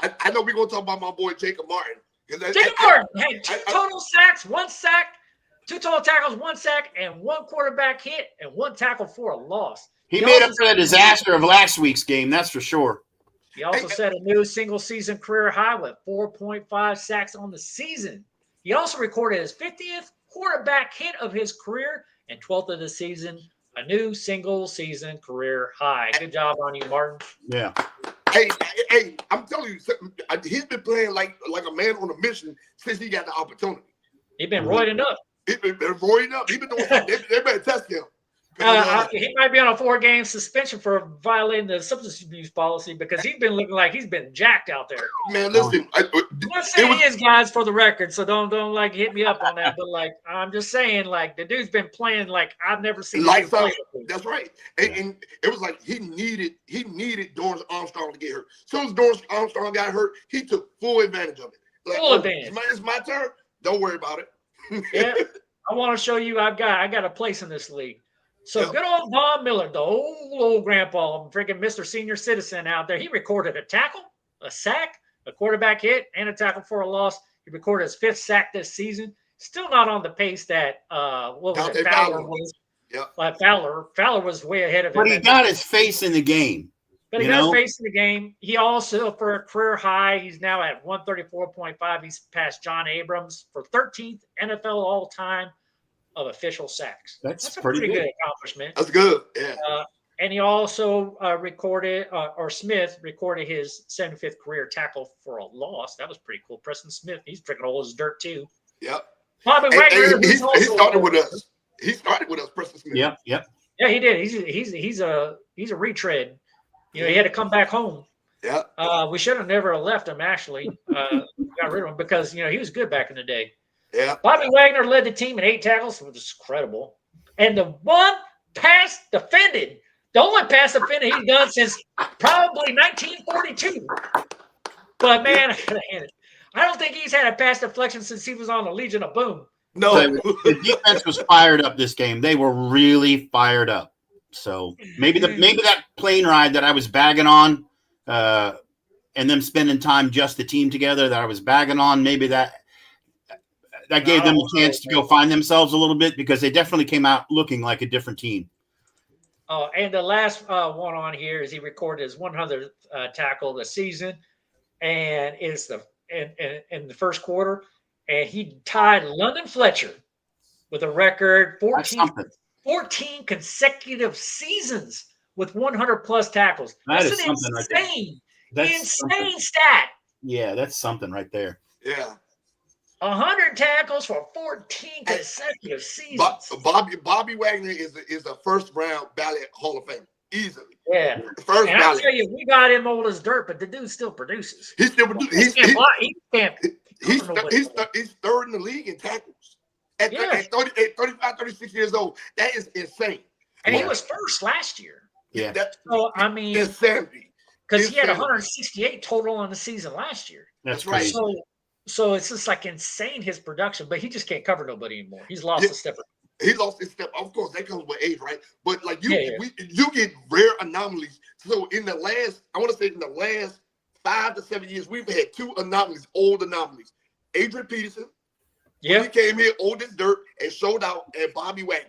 [SPEAKER 3] I know we're going to talk about my boy Jacob Martin.
[SPEAKER 1] Jacob Martin had 2 total sacks, 1 sack, 2 total tackles, 1 sack, and 1 quarterback hit, and 1 tackle for a loss.
[SPEAKER 2] He made up for the disaster of last week's game, that's for sure.
[SPEAKER 1] He also set a new single-season career high with 4.5 sacks on the season. He also recorded his 50th quarterback hit of his career and 12th of the season, a new single-season career high. Good job on you, Martin.
[SPEAKER 2] Yeah.
[SPEAKER 3] Hey, I'm telling you, he's been playing like a man on a mission since he got the opportunity.
[SPEAKER 1] He's been roiding up.
[SPEAKER 3] He's been roiding up. He's been doing something. They better test him.
[SPEAKER 1] He might be on a 4-game suspension for violating the substance abuse policy because he's been looking like he's been jacked out there.
[SPEAKER 3] Man, listen.
[SPEAKER 1] I'm not saying he is, guys, for the record, so don't like hit me up on that. But like, I'm just saying, like, the dude's been playing like I've never seen.
[SPEAKER 3] Like that's right. And it was like he needed Dorrance Armstrong to get hurt. As soon as Dorrance Armstrong got hurt, he took full advantage of it. Like,
[SPEAKER 1] full advantage.
[SPEAKER 3] It's my turn. Don't worry about it.
[SPEAKER 1] Yeah, I want to show you I got a place in this league. So good old Von Miller, the old grandpa, freaking Mr. Senior Citizen out there. He recorded a tackle, a sack, a quarterback hit, and a tackle for a loss. He recorded his 5th sack this season. Still not on the pace that Fowler was. Like Fowler was way ahead of him.
[SPEAKER 2] But he got his face in the game.
[SPEAKER 1] But he got his face in the game. He also, for a career high, he's now at 134.5. He's passed John Abrams for 13th NFL all-time of official sacks. That's a pretty good accomplishment.
[SPEAKER 3] That's good. Yeah.
[SPEAKER 1] And he also Smith recorded his 75th career tackle for a loss. That was pretty cool. Preston Smith, he's freaking old as dirt too.
[SPEAKER 3] Yep.
[SPEAKER 1] Bobby Wagner.
[SPEAKER 3] He started with us. He started with us, Preston Smith.
[SPEAKER 2] Yep.
[SPEAKER 1] Yeah, he did. He's a retread. You know, he had to come back home.
[SPEAKER 3] Yeah.
[SPEAKER 1] We should have never left him. Actually, got rid of him because he was good back in the day.
[SPEAKER 3] Yeah.
[SPEAKER 1] Bobby Wagner led the team in 8 tackles, which is incredible. And the one pass defended, the only pass defended he's done since probably 1942. But man, I don't think he's had a pass deflection since he was on the Legion of Boom.
[SPEAKER 3] No.
[SPEAKER 2] The defense was fired up this game. They were really fired up. So maybe that plane ride that I was bagging on, and them spending time just the team together that I was bagging on, maybe that gave them a chance to go find themselves a little bit because they definitely came out looking like a different team.
[SPEAKER 1] Oh, and the last one on here is he recorded his 100th tackle of the season, and it's in the first quarter, and he tied London Fletcher with a record 14 consecutive seasons with 100+ tackles. That's an insane stat.
[SPEAKER 2] Yeah, that's something right there.
[SPEAKER 3] Yeah.
[SPEAKER 1] 100 tackles for 14 consecutive seasons.
[SPEAKER 3] Bobby Wagner is a first-round ballot Hall of Fame, easily.
[SPEAKER 1] Yeah.
[SPEAKER 3] First
[SPEAKER 1] and
[SPEAKER 3] ballot.
[SPEAKER 1] I'll tell you, we got him old as dirt, but the dude still produces.
[SPEAKER 3] He still produces. He's 3rd in the league in tackles. At 35, 36 years old. That is insane.
[SPEAKER 1] And he was first last year.
[SPEAKER 2] Yeah.
[SPEAKER 1] So, I mean,
[SPEAKER 3] insanity.
[SPEAKER 1] Because he had 168 total on the season last year.
[SPEAKER 2] That's right.
[SPEAKER 3] So
[SPEAKER 1] it's just like insane, his production, but he just can't cover nobody anymore. He's lost his step.
[SPEAKER 3] He lost his step. Of course, that comes with age, right? But like you get rare anomalies. So in the last 5 to 7 years, we've had 2 anomalies, old anomalies. Adrian Peterson, he came here old as dirt and showed out, and Bobby Wagner.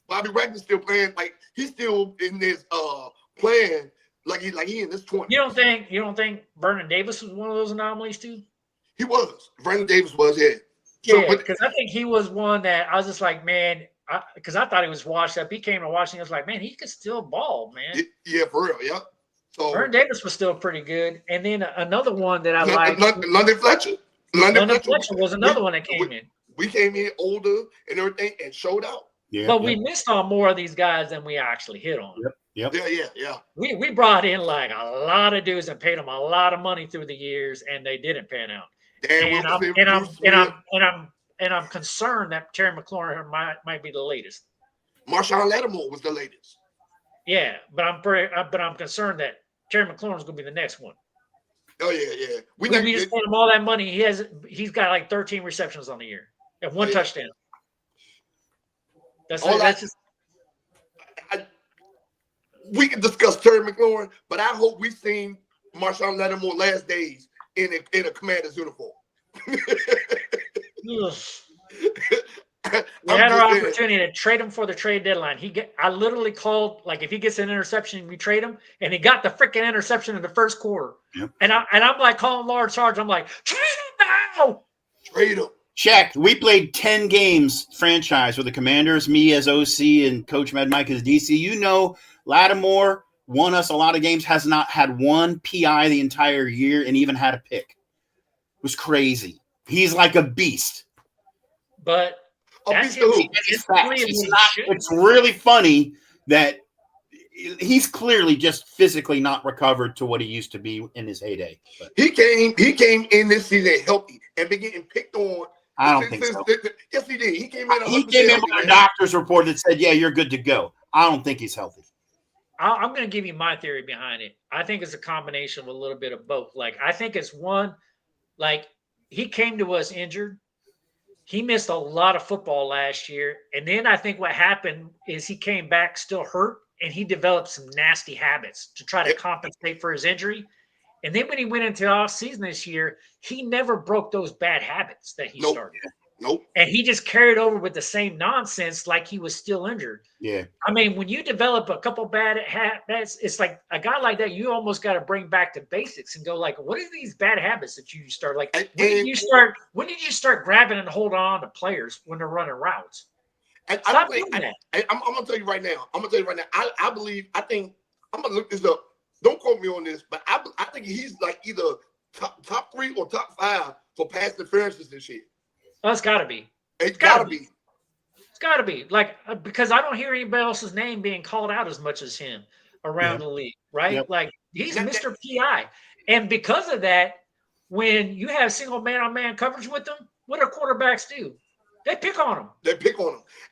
[SPEAKER 3] Bobby Wagner's still playing like he's still in this playing like he in this 20s.
[SPEAKER 1] You don't think Vernon Davis was one of those anomalies too?
[SPEAKER 3] He was. Vernon Davis was, yeah.
[SPEAKER 1] Yeah, because I think he was one that I was just like, man, because I thought he was washed up. He came to Washington. I was like, man, he could still ball, man.
[SPEAKER 3] Yeah, for real, yeah. So
[SPEAKER 1] Vernon Davis was still pretty good. And then another one that I liked.
[SPEAKER 3] London Fletcher. London
[SPEAKER 1] Fletcher was another one that came in.
[SPEAKER 3] We came in older and everything and showed out.
[SPEAKER 1] Yeah, but we missed on more of these guys than we actually hit on.
[SPEAKER 2] Yep.
[SPEAKER 3] Yeah.
[SPEAKER 1] We brought in like a lot of dudes and paid them a lot of money through the years, and they didn't pan out. And I'm concerned that Terry McLaurin might be the latest.
[SPEAKER 3] Marshawn Lattimore was the latest.
[SPEAKER 1] Yeah, but I'm concerned that Terry McLaurin is going to be the next one.
[SPEAKER 3] Oh yeah.
[SPEAKER 1] We just paid him all that money. He's got like 13 receptions on the year and 1 touchdown.
[SPEAKER 3] we can discuss Terry McLaurin, but I hope we've seen Marshawn Lattimore last days in a Commander's uniform.
[SPEAKER 1] We had our opportunity to trade him for the trade deadline. I literally called, like, if he gets an interception, we trade him, and he got the freaking interception in the first quarter.
[SPEAKER 2] Yep.
[SPEAKER 1] And I'm like calling Large Sarge. I'm like, trade him now.
[SPEAKER 3] Trade him.
[SPEAKER 2] Check. We played 10 games franchise with the Commanders, me as OC and Coach Mad Mike as DC. You know, Lattimore won us a lot of games, has not had one PI the entire year, and even had a pick. It was crazy. He's like a beast.
[SPEAKER 1] But that's
[SPEAKER 2] it's really funny that he's clearly just physically not recovered to what he used to be in his heyday. But
[SPEAKER 3] he came in this season healthy and been getting picked on.
[SPEAKER 2] I don't think so.
[SPEAKER 3] Yes, he did. He came in
[SPEAKER 2] with a doctor's report that said, yeah, you're good to go. I don't think he's healthy.
[SPEAKER 1] I'm going to give you my theory behind it. I think it's a combination of a little bit of both. Like, I think it's one, like, he came to us injured. He missed a lot of football last year. And then I think what happened is he came back still hurt, and he developed some nasty habits to try to compensate for his injury. And then when he went into the offseason this year, he never broke those bad habits that he started.
[SPEAKER 3] Nope.
[SPEAKER 1] And he just carried over with the same nonsense like he was still injured.
[SPEAKER 2] Yeah.
[SPEAKER 1] I mean, when you develop a couple bad habits, it's like a guy like that, you almost got to bring back to basics and go like, what are these bad habits that you start? Like, when did you start grabbing and holding on to players when they're running routes? Stop doing that.
[SPEAKER 3] I'm going to tell you right now. I think, I'm going to look this up. Don't quote me on this, but I think he's like either top 3 or top 5 for pass interferences this year.
[SPEAKER 1] Oh, it's got to be.
[SPEAKER 3] It's got to be.
[SPEAKER 1] It's got to be. Like, because I don't hear anybody else's name being called out as much as him around the league, right? Yep. Like, he's Mr. PI. And because of that, when you have single man-on-man coverage with them, what do quarterbacks do? They pick on them.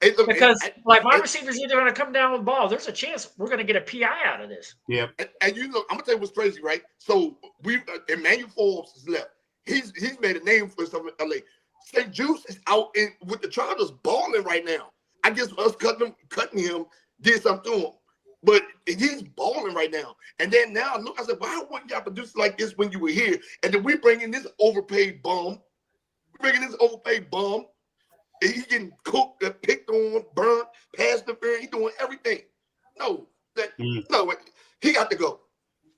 [SPEAKER 1] Hey, look, because my receivers either going to come down with the ball. There's a chance we're going to get a PI out of this.
[SPEAKER 2] Yep.
[SPEAKER 3] And you look, I'm going to tell you what's crazy, right? So Emmanuel Forbes is left. He's made a name for himself in LA. St. Juice is out with the Chargers balling right now. I guess us cutting him did something to him. But he's balling right now. And then now, look, I said, why wouldn't y'all produce like this when you were here? And then we bring in this overpaid bum. He getting cooked, picked on, burnt, passed the fair. He doing everything. No, he got to go.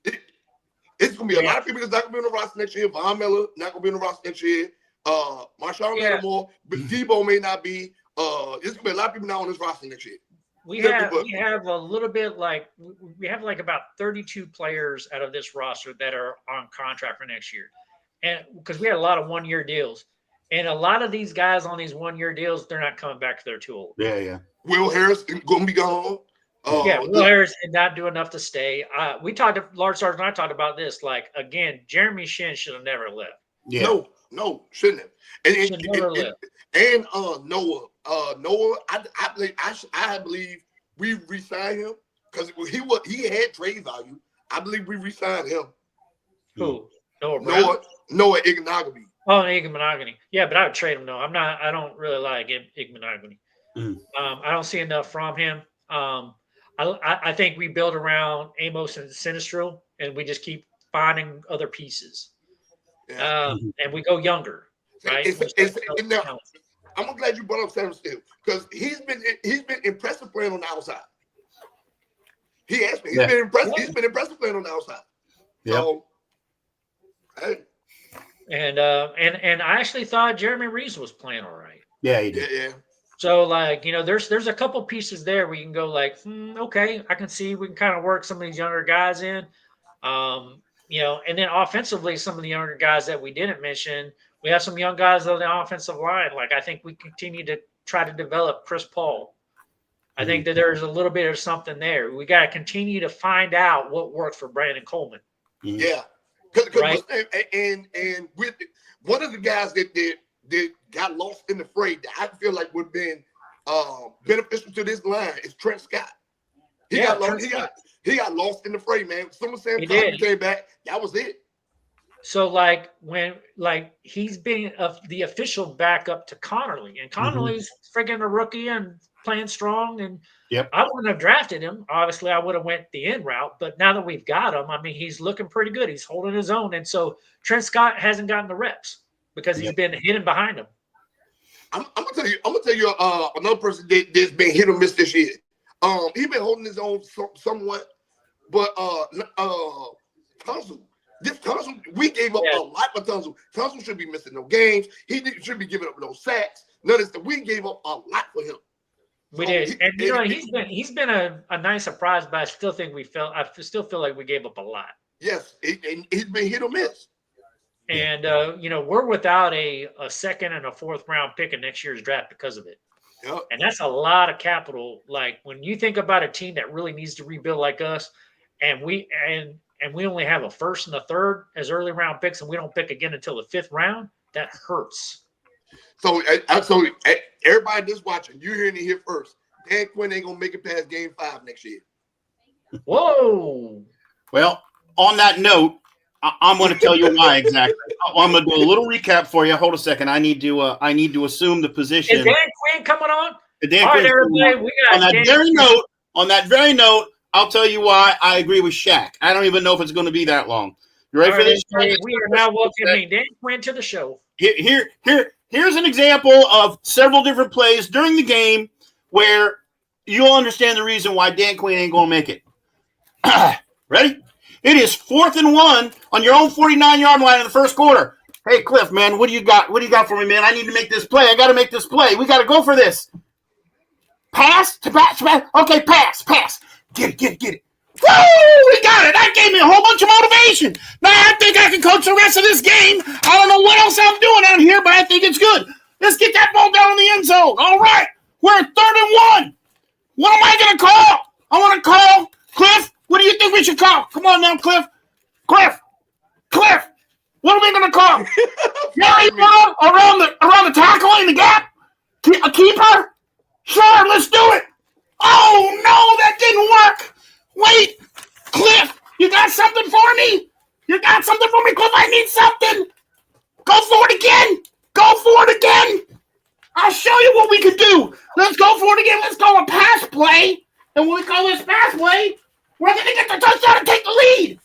[SPEAKER 3] It's going to be a lot of people that's not going to be on the roster next year. Von Miller not going to be on the roster next year. Marshawn Lattimore, but Debo may not be. There's going to be a lot of people not on this roster next year.
[SPEAKER 1] We have a little bit like we have like about 32 players out of this roster that are on contract for next year, and because we had a lot of 1-year deals. And a lot of these guys on these 1-year deals, they're not coming back because they're too old.
[SPEAKER 2] Yeah.
[SPEAKER 3] Will Harris is going to be gone.
[SPEAKER 1] Will Harris did not do enough to stay. Large Sarge and I talked about this. Like, again, Jeremy Shin should have never left.
[SPEAKER 2] Yeah.
[SPEAKER 3] No, shouldn't have. And Noah, I believe we re-signed him because he had trade value. I believe we re-signed him.
[SPEAKER 1] Who? Noah
[SPEAKER 3] Igbenogany.
[SPEAKER 1] Oh, Igbenogany. Yeah, but I would trade him though. I don't really like Igbenogany. I don't see enough from him. I think we build around Amos and Sinistro, and we just keep finding other pieces. Yeah. And we go younger, right?
[SPEAKER 3] I'm glad you brought up Sam Steele because he's been impressive playing on the outside. He has been. He's been impressive. He's been impressive playing on the outside.
[SPEAKER 2] Yeah.
[SPEAKER 3] So, hey.
[SPEAKER 1] And I actually thought Jeremy Reeves was playing all right.
[SPEAKER 2] Yeah, he did.
[SPEAKER 3] Yeah.
[SPEAKER 1] So, like, there's a couple pieces there where you can go like, okay, I can see we can kind of work some of these younger guys in. And then offensively, some of the younger guys that we didn't mention, we have some young guys on the offensive line. Like, I think we continue to try to develop Chris Paul. I think that there's a little bit of something there. We got to continue to find out what works for Brandon Coleman.
[SPEAKER 3] Yeah.
[SPEAKER 1] Right?
[SPEAKER 3] And with one of the guys that got lost in the fray that I feel like would have been beneficial to this line is Trent Scott. He got lost in the fray, man. Someone said he came back. That was it.
[SPEAKER 1] So, he's been the official backup to Connerly, and Connerly's freaking a rookie, and playing strong, and
[SPEAKER 2] Yep.
[SPEAKER 1] I wouldn't have drafted him. Obviously, I would have went the in route, but now that we've got him, I mean, he's looking pretty good. He's holding his own, and so Trent Scott hasn't gotten the reps because he's been hidden behind him.
[SPEAKER 3] I'm gonna tell you another person that's been hit or miss this year. He's been holding his own somewhat, but Tunsil. This Tunsil, we gave up a lot for Tunsil. Tunsil should be missing no games. Should be giving up no sacks. Notice that we gave up a lot for him.
[SPEAKER 1] We did, and he's been a nice surprise, but I still think I still feel like we gave up a lot.
[SPEAKER 3] Yes, and he's been hit or miss.
[SPEAKER 1] And we're without a second and a fourth round pick in next year's draft because of it.
[SPEAKER 3] Yep.
[SPEAKER 1] And that's a lot of capital. Like when you think about a team that really needs to rebuild like us, and we only have a first and a third as early round picks, and we don't pick again until the fifth round, that hurts.
[SPEAKER 3] So everybody just watching, you're hearing it here first. Dan Quinn ain't gonna make it past Game 5 next year.
[SPEAKER 1] Whoa.
[SPEAKER 2] Well, on that note, I'm going to tell you why exactly. I'm going to do a little recap for you. Hold a second. I need to assume the position.
[SPEAKER 1] Is Dan Quinn coming on?
[SPEAKER 2] Dan
[SPEAKER 1] All right, everybody. We got
[SPEAKER 2] on that very note, I'll tell you why I agree with Shaq. I don't even know if it's going to be that long. You ready for this?
[SPEAKER 1] We are now welcoming Dan Quinn to the show.
[SPEAKER 2] Here's an example of several different plays during the game where you'll understand the reason why Dan Quinn ain't going to make it. Ready? It is 4th and 1 on your own 49-yard line in the first quarter. Hey, Cliff, man, what do you got? What do you got for me, man? I need to make this play. I got to make this play. We got to go for this. Pass. Okay, pass. Get it. Woo! We got it. That gave me a whole bunch of motivation. Now I think I can coach the rest of this game. I don't know what else I'm doing out here, but I think it's good. Let's get that ball down in the end zone. All right. We're at 3rd and 1. What am I going to call? I want to call Cliff. What do you think we should call? Come on now, Cliff. Cliff. What are we going to call? Gary ball around the tackle in the gap? A keeper? Sure, let's do it. Oh, no, that didn't work. Wait, Cliff, you got something for me? Cliff, I need something. Go for it again. I'll show you what we can do. Let's go for it again. Let's call a pass play. And when we call this pass play, we're going to get the touchdown and take the lead.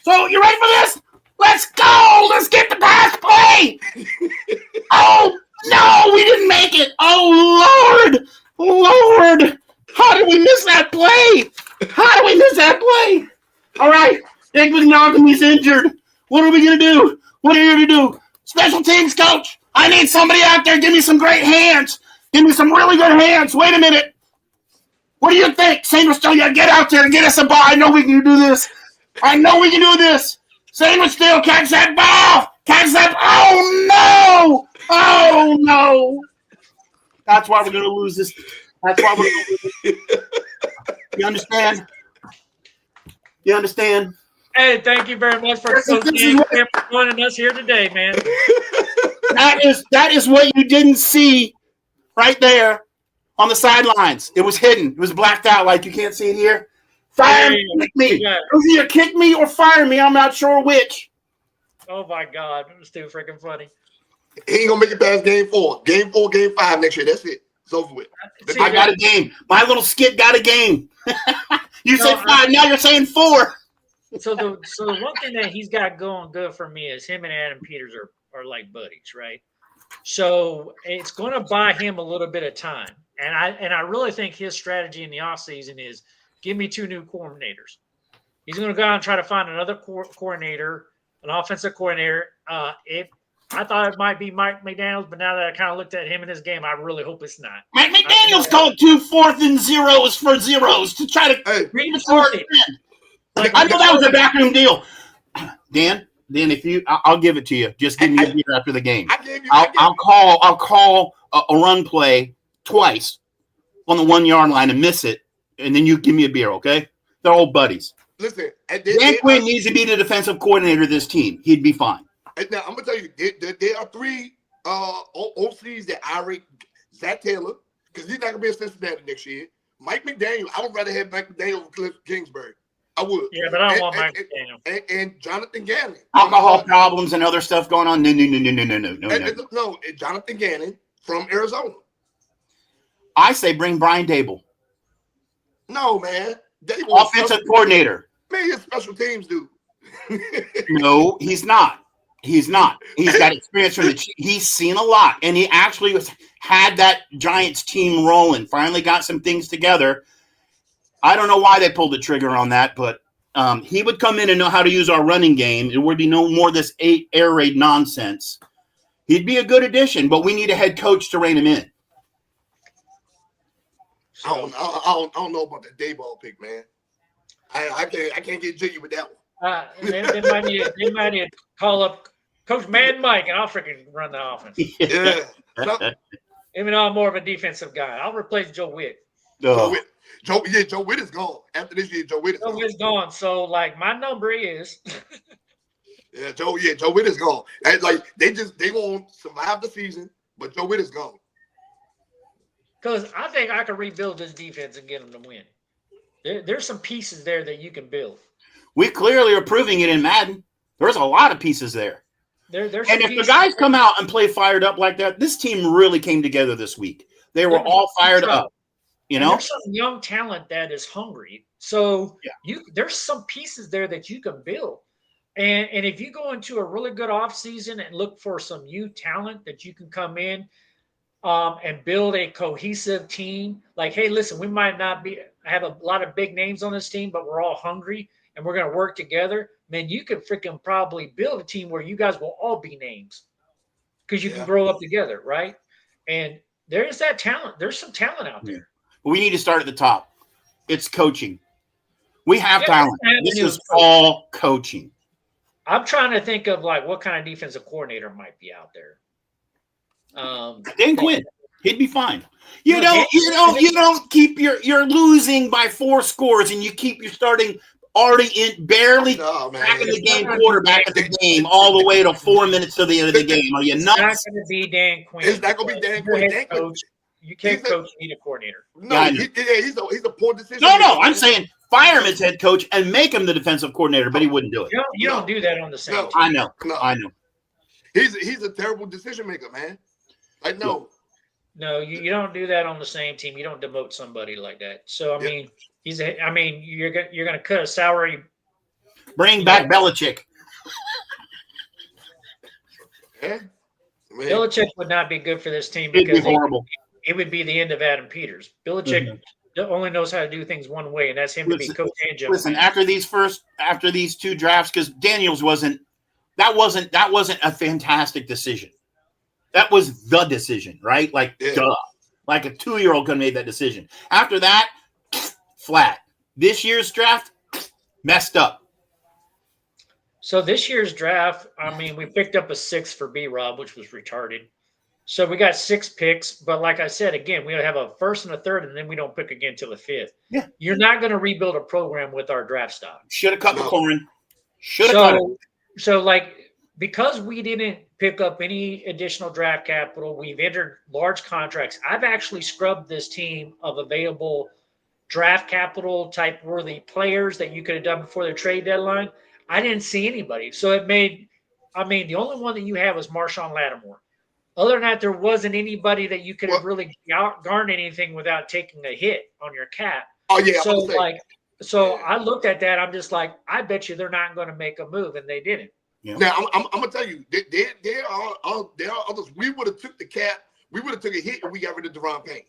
[SPEAKER 2] So, you ready for this? Let's go. Let's get the pass play. Oh, no, we didn't make it. Oh, Lord. How did we miss that play? All right. Dick McNaughton's injured. What are we going to do? Special teams coach. I need somebody out there. Give me some great hands. Give me some really good hands. Wait a minute. What do you think? Sandwich, get out there and get us a ball. I know we can do this. Sandwich still catch that ball. Oh, no. That's why we're going to lose this. You understand?
[SPEAKER 1] Hey, thank you very much for joining us here today, man.
[SPEAKER 2] That is what you didn't see right there on the sidelines. It was hidden. It was blacked out like you can't see it here. Fire me, kick me. It was either kick me or fire me. I'm not sure which.
[SPEAKER 1] Oh, my God. It was too freaking funny.
[SPEAKER 3] He ain't going to make it past Game 4. Game 4, Game 5 next year. That's it. It's over with.
[SPEAKER 2] I got a game. My little skit got a game. You said 5. Now you're saying 4.
[SPEAKER 1] So the one thing that he's got going good for me is him and Adam Peters are like buddies, right? So it's going to buy him a little bit of time. And I really think his strategy in the offseason is give me 2 new coordinators. He's going to go out and try to find another coordinator, an offensive coordinator. I thought it might be Mike McDaniels, but now that I kind of looked at him in his game, I really hope it's not.
[SPEAKER 2] Mike McDaniels called 2 4th and 0s for zeros to try to
[SPEAKER 1] read the party.
[SPEAKER 2] I know that was a backroom deal. Dan, I'll give it to you. Just give me a beer after the game. I'll call a run play twice on the 1-yard line and miss it, and then you give me a beer, okay? They're old buddies.
[SPEAKER 3] Listen,
[SPEAKER 2] Dan Quinn needs to be the defensive coordinator of this team. He'd be fine.
[SPEAKER 3] Now, I'm going to tell you, there are 3 OCs that I rate. Zach Taylor, because he's not going to be a Cincinnati next year. Mike McDaniel, I would rather have Mike McDaniel over Cliff Kingsbury. I would.
[SPEAKER 1] Yeah, but I don't want Mike McDaniel.
[SPEAKER 3] And Jonathan Gannon.
[SPEAKER 2] Alcohol problems and other stuff going on. No.
[SPEAKER 3] No, Jonathan Gannon from Arizona.
[SPEAKER 2] I say bring Brian Dable.
[SPEAKER 3] No, man.
[SPEAKER 2] Offensive coordinator.
[SPEAKER 3] Man, he's special teams dude.
[SPEAKER 2] No, he's not. He's not. He's got experience from he's seen a lot, and he actually had that Giants team rolling. Finally got some things together. I don't know why they pulled the trigger on that, but he would come in and know how to use our running game. It would be no more this air raid nonsense. He'd be a good addition, but we need a head coach to rein him in.
[SPEAKER 3] I don't know about the Dayball pick, man. I can't get jiggy with that one.
[SPEAKER 1] They might need to call up Coach Mad Mike, and I'll freaking run the offense.
[SPEAKER 3] Yeah.
[SPEAKER 1] Even though I'm more of a defensive guy, I'll replace Joe Witt.
[SPEAKER 3] Joe Witt is gone. After this year, Joe Witt is
[SPEAKER 1] gone. So, like, my number is.
[SPEAKER 3] Joe Witt is gone. And, like, they won't survive the season, but Joe Witt is gone.
[SPEAKER 1] Because I think I can rebuild this defense and get them to win. There's some pieces there that you can build.
[SPEAKER 2] We clearly are proving it in Madden. There's a lot of pieces there.
[SPEAKER 1] There's
[SPEAKER 2] and if the guys come out and play fired up like that, this team really came together this week. They were all fired up. You know,
[SPEAKER 1] there's some young talent that is hungry. So there's some pieces there that you can build. And if you go into a really good offseason and look for some youth talent that you can come in and build a cohesive team, like, hey, listen, we might not have a lot of big names on this team, but we're all hungry and we're going to work together, man, you could freaking probably build a team where you guys will all be names because you can grow up together, right? And there's that talent. There's some talent out there.
[SPEAKER 2] We need to start at the top. It's coaching. We have talent. This is all coaching.
[SPEAKER 1] I'm trying to think of, like, what kind of defensive coordinator might be out there.
[SPEAKER 2] Dan Quinn. He'd be fine. You don't keep you're losing by 4 scores and you keep your starting already in barely back in the game quarterback of the game all the way to 4 minutes to the end of the game. Are you nuts?
[SPEAKER 1] It's not going to be Dan Quinn.
[SPEAKER 3] It's not going to be Dan Quinn.
[SPEAKER 1] You can't coach, you need a coordinator.
[SPEAKER 3] No, he's a poor decision.
[SPEAKER 2] No, I'm saying fire him as head coach and make him the defensive coordinator, but he wouldn't do it.
[SPEAKER 1] You don't do that on the same team.
[SPEAKER 2] I know.
[SPEAKER 3] He's a terrible decision maker, man. I know.
[SPEAKER 1] No, you don't do that on the same team. You don't demote somebody like that. So I mean, you're going to cut a salary.
[SPEAKER 2] Bring back Belichick.
[SPEAKER 3] Yeah.
[SPEAKER 1] Belichick would not be good for this team
[SPEAKER 2] because
[SPEAKER 1] it'd
[SPEAKER 2] be horrible.
[SPEAKER 1] It would be the end of Adam Peters. Belichick only knows how to do things one way, and that's him to be coach and general.
[SPEAKER 2] Listen, after these 2 drafts, because Daniels wasn't a fantastic decision. That was the decision, right? Like, duh. Like a 2-year-old could have made that decision. After that, flat. This year's draft, messed up.
[SPEAKER 1] So this year's draft, I mean, we picked up a 6 for B-Rob, which was retarded. So we got 6 picks, but like I said, again, we have a 1st and a 3rd, and then we don't pick again till the 5th.
[SPEAKER 2] Yeah.
[SPEAKER 1] You're not going to rebuild a program with our draft stock.
[SPEAKER 2] Should have cut McLaurin. Should have cut it.
[SPEAKER 1] So, like, because we didn't pick up any additional draft capital, we've entered large contracts. I've actually scrubbed this team of available draft capital type worthy players that you could have done before the trade deadline. I didn't see anybody. So it made – I mean, the only one that you have was Marshawn Lattimore. Other than that, there wasn't anybody that you could have really garnered anything without taking a hit on your cap.
[SPEAKER 3] Oh, yeah.
[SPEAKER 2] So,
[SPEAKER 1] I looked at that. I'm just like, I bet you they're not going to make a move, and they didn't.
[SPEAKER 2] Yeah.
[SPEAKER 3] Now, I'm going to tell you, there are others. We would have took the cap. We would have took a hit if we got rid of Deron Payne.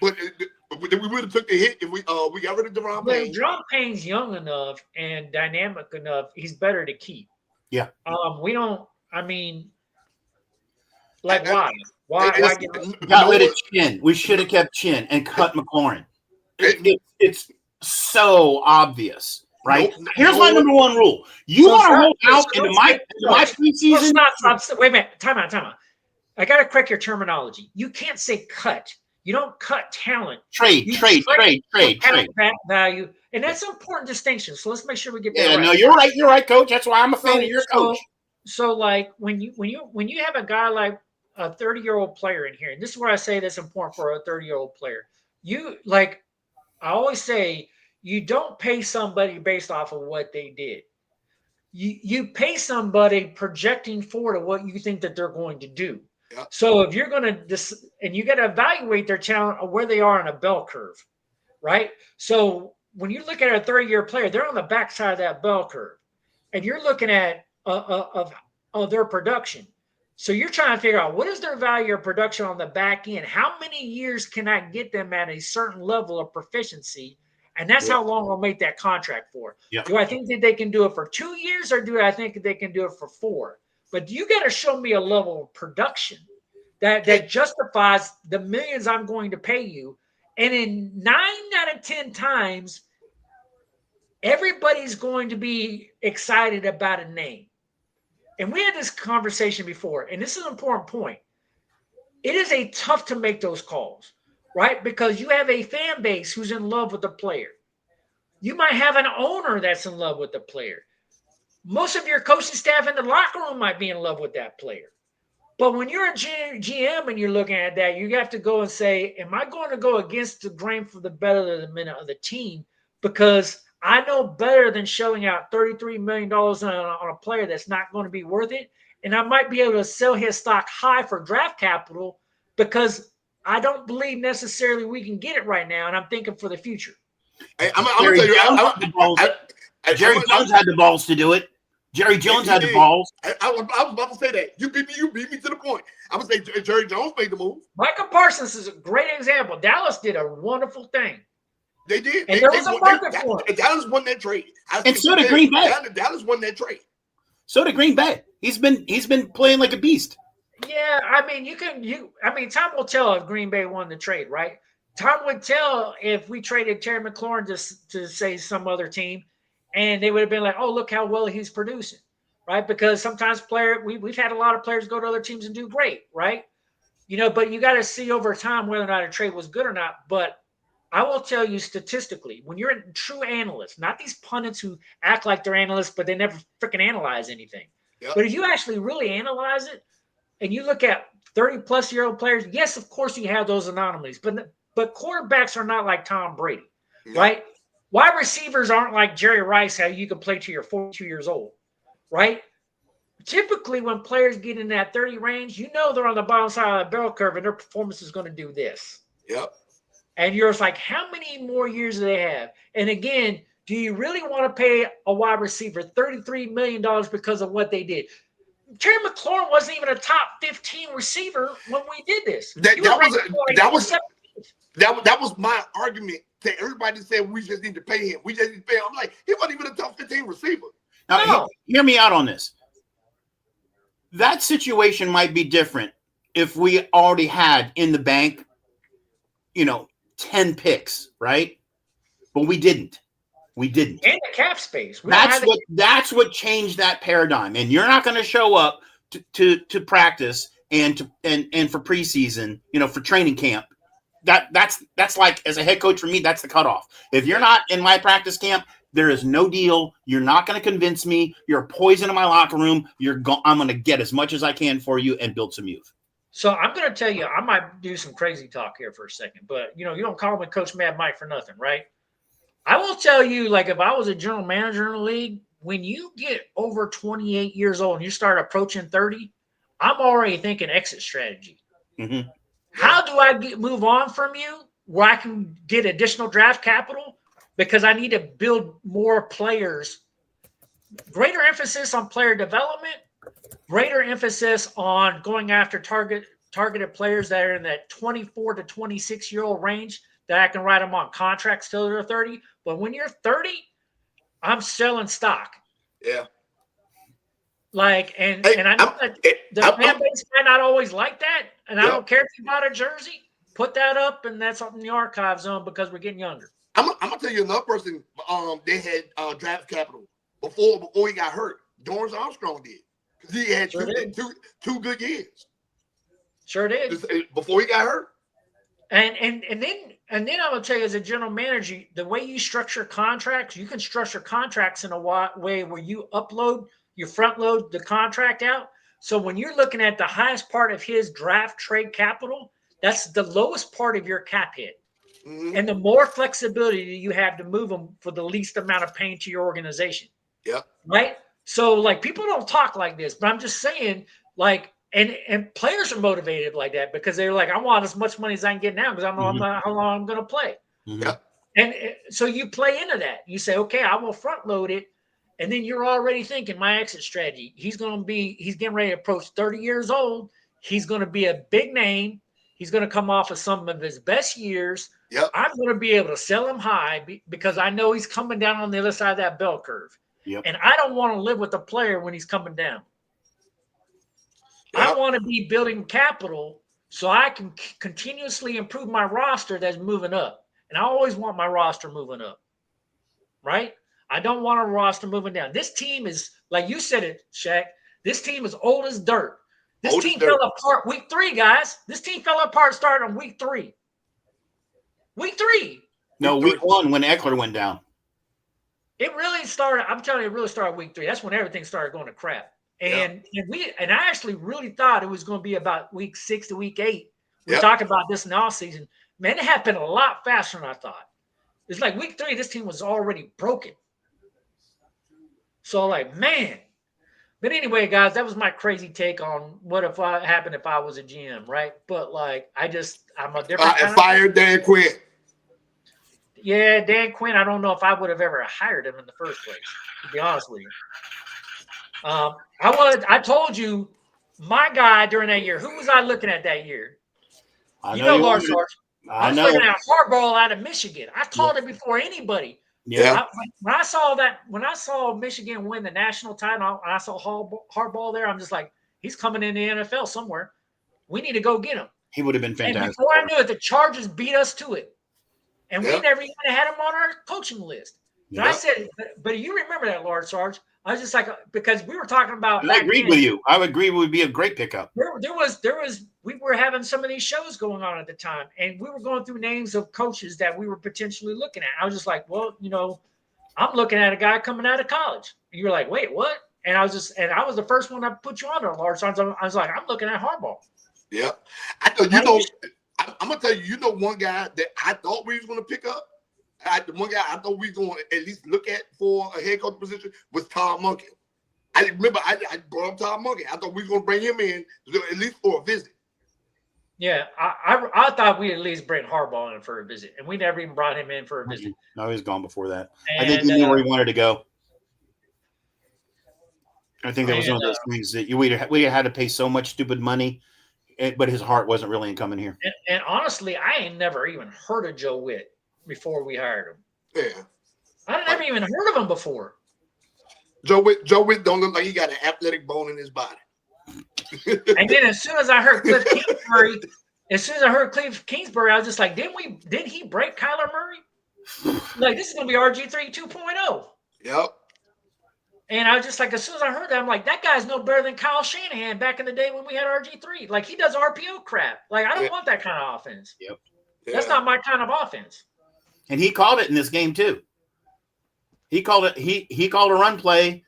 [SPEAKER 3] But we would have took the hit if we got rid of Deron Payne.
[SPEAKER 1] Deron Payne's young enough and dynamic enough. He's better to keep.
[SPEAKER 2] Yeah.
[SPEAKER 1] We don't. I mean, like why?
[SPEAKER 2] Got rid of Chin. We should have kept Chin and cut McLaurin. It's so obvious, right? Here's my number 1 rule: you want to hold out into my preseason.
[SPEAKER 1] Stop. Wait a minute. Time out. I got to correct your terminology. You can't say cut. You don't cut talent.
[SPEAKER 2] Trade.
[SPEAKER 1] Value, and that's an important distinction. So let's make sure we get that
[SPEAKER 2] right.
[SPEAKER 1] No,
[SPEAKER 2] you're right. You're right, Coach. That's why I'm a fan of your coach.
[SPEAKER 1] So, like when you have a guy like a 30-year-old player in here, and this is where I say that's important for a 30-year-old player. You like, I always say, you don't pay somebody based off of what they did. You pay somebody projecting forward to what you think that they're going to do.
[SPEAKER 3] Yeah.
[SPEAKER 1] So if you're going to and you got to evaluate their talent or where they are on a bell curve, right? So when you look at a 30-year player, they're on the backside of that bell curve, and you're looking at of their production. So you're trying to figure out what is their value of production on the back end. How many years can I get them at a certain level of proficiency? And that's how long I'll make that contract for.
[SPEAKER 2] Yeah.
[SPEAKER 1] Do I think that they can do it for 2 years, or do I think they can do it for 4? But you got to show me a level of production that justifies the millions I'm going to pay you. And in 9 out of 10 times, everybody's going to be excited about a name. And we had this conversation before, and this is an important point. It is tough to make those calls, right? Because you have a fan base who's in love with the player. You might have an owner that's in love with the player. Most of your coaching staff in the locker room might be in love with that player. But when you're a GM and you're looking at that, you have to go and say, am I going to go against the grain for the betterment of the team? Because I know better than shelling out $33 million on a player that's not going to be worth it. And I might be able to sell his stock high for draft capital because I don't believe necessarily we can get it right now. And I'm thinking for the future.
[SPEAKER 3] Hey, I'm going to tell you,
[SPEAKER 2] Jerry Jones had the balls to do it. Jerry Jones had the balls.
[SPEAKER 3] I was about to say that. You beat me to the point. I would say Jerry Jones made the move.
[SPEAKER 1] Michael Parsons is a great example. Dallas did a wonderful thing.
[SPEAKER 3] They did.
[SPEAKER 1] And there was a market for it.
[SPEAKER 3] Dallas won that trade.
[SPEAKER 2] And so did Green Bay.
[SPEAKER 3] Dallas won that trade.
[SPEAKER 2] So did Green Bay. He's been playing like a beast.
[SPEAKER 1] Yeah, I mean, time will tell if Green Bay won the trade, right? Time would tell if we traded Terry McLaurin to say some other team, and they would have been like, oh, look how well he's producing, right? Because sometimes we've had a lot of players go to other teams and do great, right? But you got to see over time whether or not a trade was good or not. But I will tell you statistically, when you're a true analyst, not these pundits who act like they're analysts, but they never freaking analyze anything.
[SPEAKER 3] Yep.
[SPEAKER 1] But if you actually really analyze it and you look at 30-plus-year-old players, yes, of course you have those anomalies, but quarterbacks are not like Tom Brady, right? Wide receivers aren't like Jerry Rice, how you can play till you're 42 years old, right? Typically, when players get in that 30 range, they're on the bottom side of the bell curve and their performance is going to do this.
[SPEAKER 3] Yep.
[SPEAKER 1] And you're just like, how many more years do they have? And again, do you really want to pay a wide receiver $33 million because of what they did? Terry McLaurin wasn't even a top 15 receiver when we did this.
[SPEAKER 3] That was my argument to everybody that said we just need to pay him. We just need to pay him. I'm like, he wasn't even a top 15 receiver.
[SPEAKER 2] Now, hear me out on this. That situation might be different if we already had in the bank, 10 picks, right? But we didn't. We didn't.
[SPEAKER 1] And the cap space.
[SPEAKER 2] That's what changed that paradigm. And you're not going to show up to practice and for preseason, for training camp. That's like, as a head coach for me, that's the cutoff. If you're not in my practice camp, there is no deal. You're not going to convince me. You're a poison in my locker room. I'm going to get as much as I can for you and build some youth.
[SPEAKER 1] So I'm going to tell you, I might do some crazy talk here for a second, but you don't call me Coach Mad Mike for nothing, right? I will tell you, like, if I was a general manager in the league, when you get over 28 years old and you start approaching 30, I'm already thinking exit strategy.
[SPEAKER 2] Mm-hmm.
[SPEAKER 1] How do I move on from you where I can get additional draft capital? Because I need to build more players. Greater emphasis on player development, greater emphasis on going after targeted players that are in that 24 to 26-year-old range that I can write them on contracts till they're 30. But when you're 30, I'm selling stock.
[SPEAKER 3] Yeah.
[SPEAKER 1] Like, and I know that the fan base might not always like that. And I don't care if you bought a jersey, put that up, and that's up in the archive zone because we're getting younger.
[SPEAKER 3] I'm gonna tell you another person. They had draft capital before he got hurt. Dorrance Armstrong did because he had two good years.
[SPEAKER 1] Sure did.
[SPEAKER 3] Before he got hurt.
[SPEAKER 1] And then I'm gonna tell you, as a general manager, the way you structure contracts, you can structure contracts in a way where you front load the contract out. So when you're looking at the highest part of his draft trade capital, that's the lowest part of your cap hit. Mm-hmm. And the more flexibility you have to move them for the least amount of pain to your organization.
[SPEAKER 3] Yeah.
[SPEAKER 1] Right. So like, people don't talk like this, but I'm just saying, like, And players are motivated like that because they're like, I want as much money as I can get now because I know how long I'm going to play.
[SPEAKER 3] Yeah.
[SPEAKER 1] And so you play into that. You say, okay, I will front load it. And then you're already thinking my exit strategy. He's getting ready to approach 30 years old. He's going to be a big name. He's going to come off of some of his best years.
[SPEAKER 3] Yep.
[SPEAKER 1] I'm going to be able to sell him high because I know he's coming down on the other side of that bell curve.
[SPEAKER 2] Yep.
[SPEAKER 1] And I don't want to live with a player when he's coming down.
[SPEAKER 3] Yep.
[SPEAKER 1] I want to be building capital so I can continuously improve my roster that's moving up. And I always want my roster moving up, right? I don't want a roster moving down. This team is, like you said it, Shaq, this team is old as dirt. This team fell apart week 3, guys. This team fell apart starting on week 3. Week 3.
[SPEAKER 2] No, week 1 when Eckler went down.
[SPEAKER 1] It really started, I'm telling you, it really started week 3. That's when everything started going to crap. And I actually really thought it was going to be about week 6 to week 8. We talked about this in the offseason. Man, it happened a lot faster than I thought. It's like week 3, this team was already broken. So, like, man. But anyway, guys, that was my crazy take on what if I happened if I was a GM, right? But, like, I'm a different kind of
[SPEAKER 3] fired Dan Quinn.
[SPEAKER 1] Yeah, Dan Quinn, I don't know if I would have ever hired him in the first place, to be honest with you. I told you my guy during that year. Who was I looking at that year? You know Lars Sarge. I was looking at Harbaugh out of Michigan. I called it before anybody.
[SPEAKER 2] Yeah.
[SPEAKER 1] When I saw Michigan win the national title, and I saw Harbaugh there, I'm just like, he's coming in the NFL somewhere. We need to go get him.
[SPEAKER 2] He would have been fantastic.
[SPEAKER 1] And before I knew it, the Chargers beat us to it. And we never even had him on our coaching list. And I said, but you remember that, Lord Sarge. I was just like, because we were talking about.
[SPEAKER 2] I agreed with you. I would agree it would be a great pickup. We were having some of these shows going on at the time, and we were going through names of coaches that we were potentially looking at. I was just like, well, I'm looking at a guy coming out of college. And you were like, wait, what? And I was the first one to put you on there, Lord Sarge. I was like, I'm looking at Harbaugh.
[SPEAKER 3] Yeah. I'm going to tell you, one guy that I thought we was going to pick up. One guy I thought we was going to at least look at for a head coach position was Tom Monkey. I remember I brought up Tom Monkey. I thought we was going to bring him in at least for a visit.
[SPEAKER 1] Yeah, I thought we'd at least bring Harbaugh in for a visit, and we never even brought him in for a visit.
[SPEAKER 2] No, he was gone before that. I think he knew where he wanted to go. I think that was one of those things that we had to pay so much stupid money, but his heart wasn't really in coming here.
[SPEAKER 1] And honestly, I ain't never even heard of Joe Witt before we hired him.
[SPEAKER 3] Yeah.
[SPEAKER 1] I never even heard of him before.
[SPEAKER 3] Joe Witt don't look like he got an athletic bone in his body.
[SPEAKER 1] And then as soon as I heard Cliff Kingsbury, I was just like, didn't he break Kyler Murray? Like, this is gonna be RG3 2.0.
[SPEAKER 3] Yep.
[SPEAKER 1] And I was just like, as soon as I heard that, I'm like, that guy's no better than Kyle Shanahan back in the day when we had RG3. Like, he does RPO crap. Like, I don't want that kind of offense.
[SPEAKER 2] Yep.
[SPEAKER 1] That's not my kind of offense.
[SPEAKER 2] And he called it in this game too. He called it. He called a run play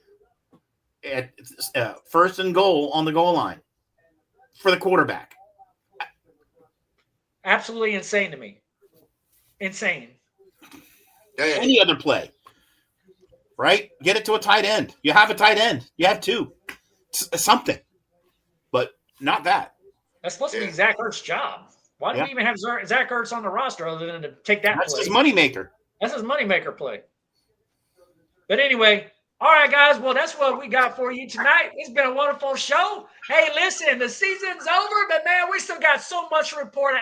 [SPEAKER 2] at first and goal on the goal line for the quarterback.
[SPEAKER 1] Absolutely insane to me. Insane.
[SPEAKER 2] Any other play, right? Get it to a tight end. You have a tight end. You have two. Something, but not that.
[SPEAKER 1] That's supposed to be Zach Ertz's job. Why do we even have Zach Ertz on the roster other than to take that play?
[SPEAKER 2] That's his moneymaker.
[SPEAKER 1] That's his moneymaker play. But anyway, all right, guys. Well, that's what we got for you tonight. It's been a wonderful show. Hey, listen, the season's over, but, man, we still got so much to report.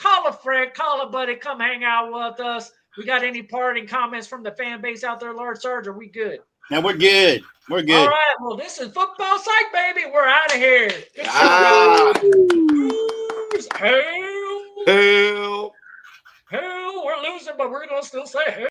[SPEAKER 1] Call a friend, call a buddy, come hang out with us. We got any parting comments from the fan base out there, Lord Sarge? Are we good?
[SPEAKER 2] No, we're good. We're good.
[SPEAKER 1] All right. Well, this is Football Psych, baby. We're out of here. Hell. We're losing, but we're going to still say hell.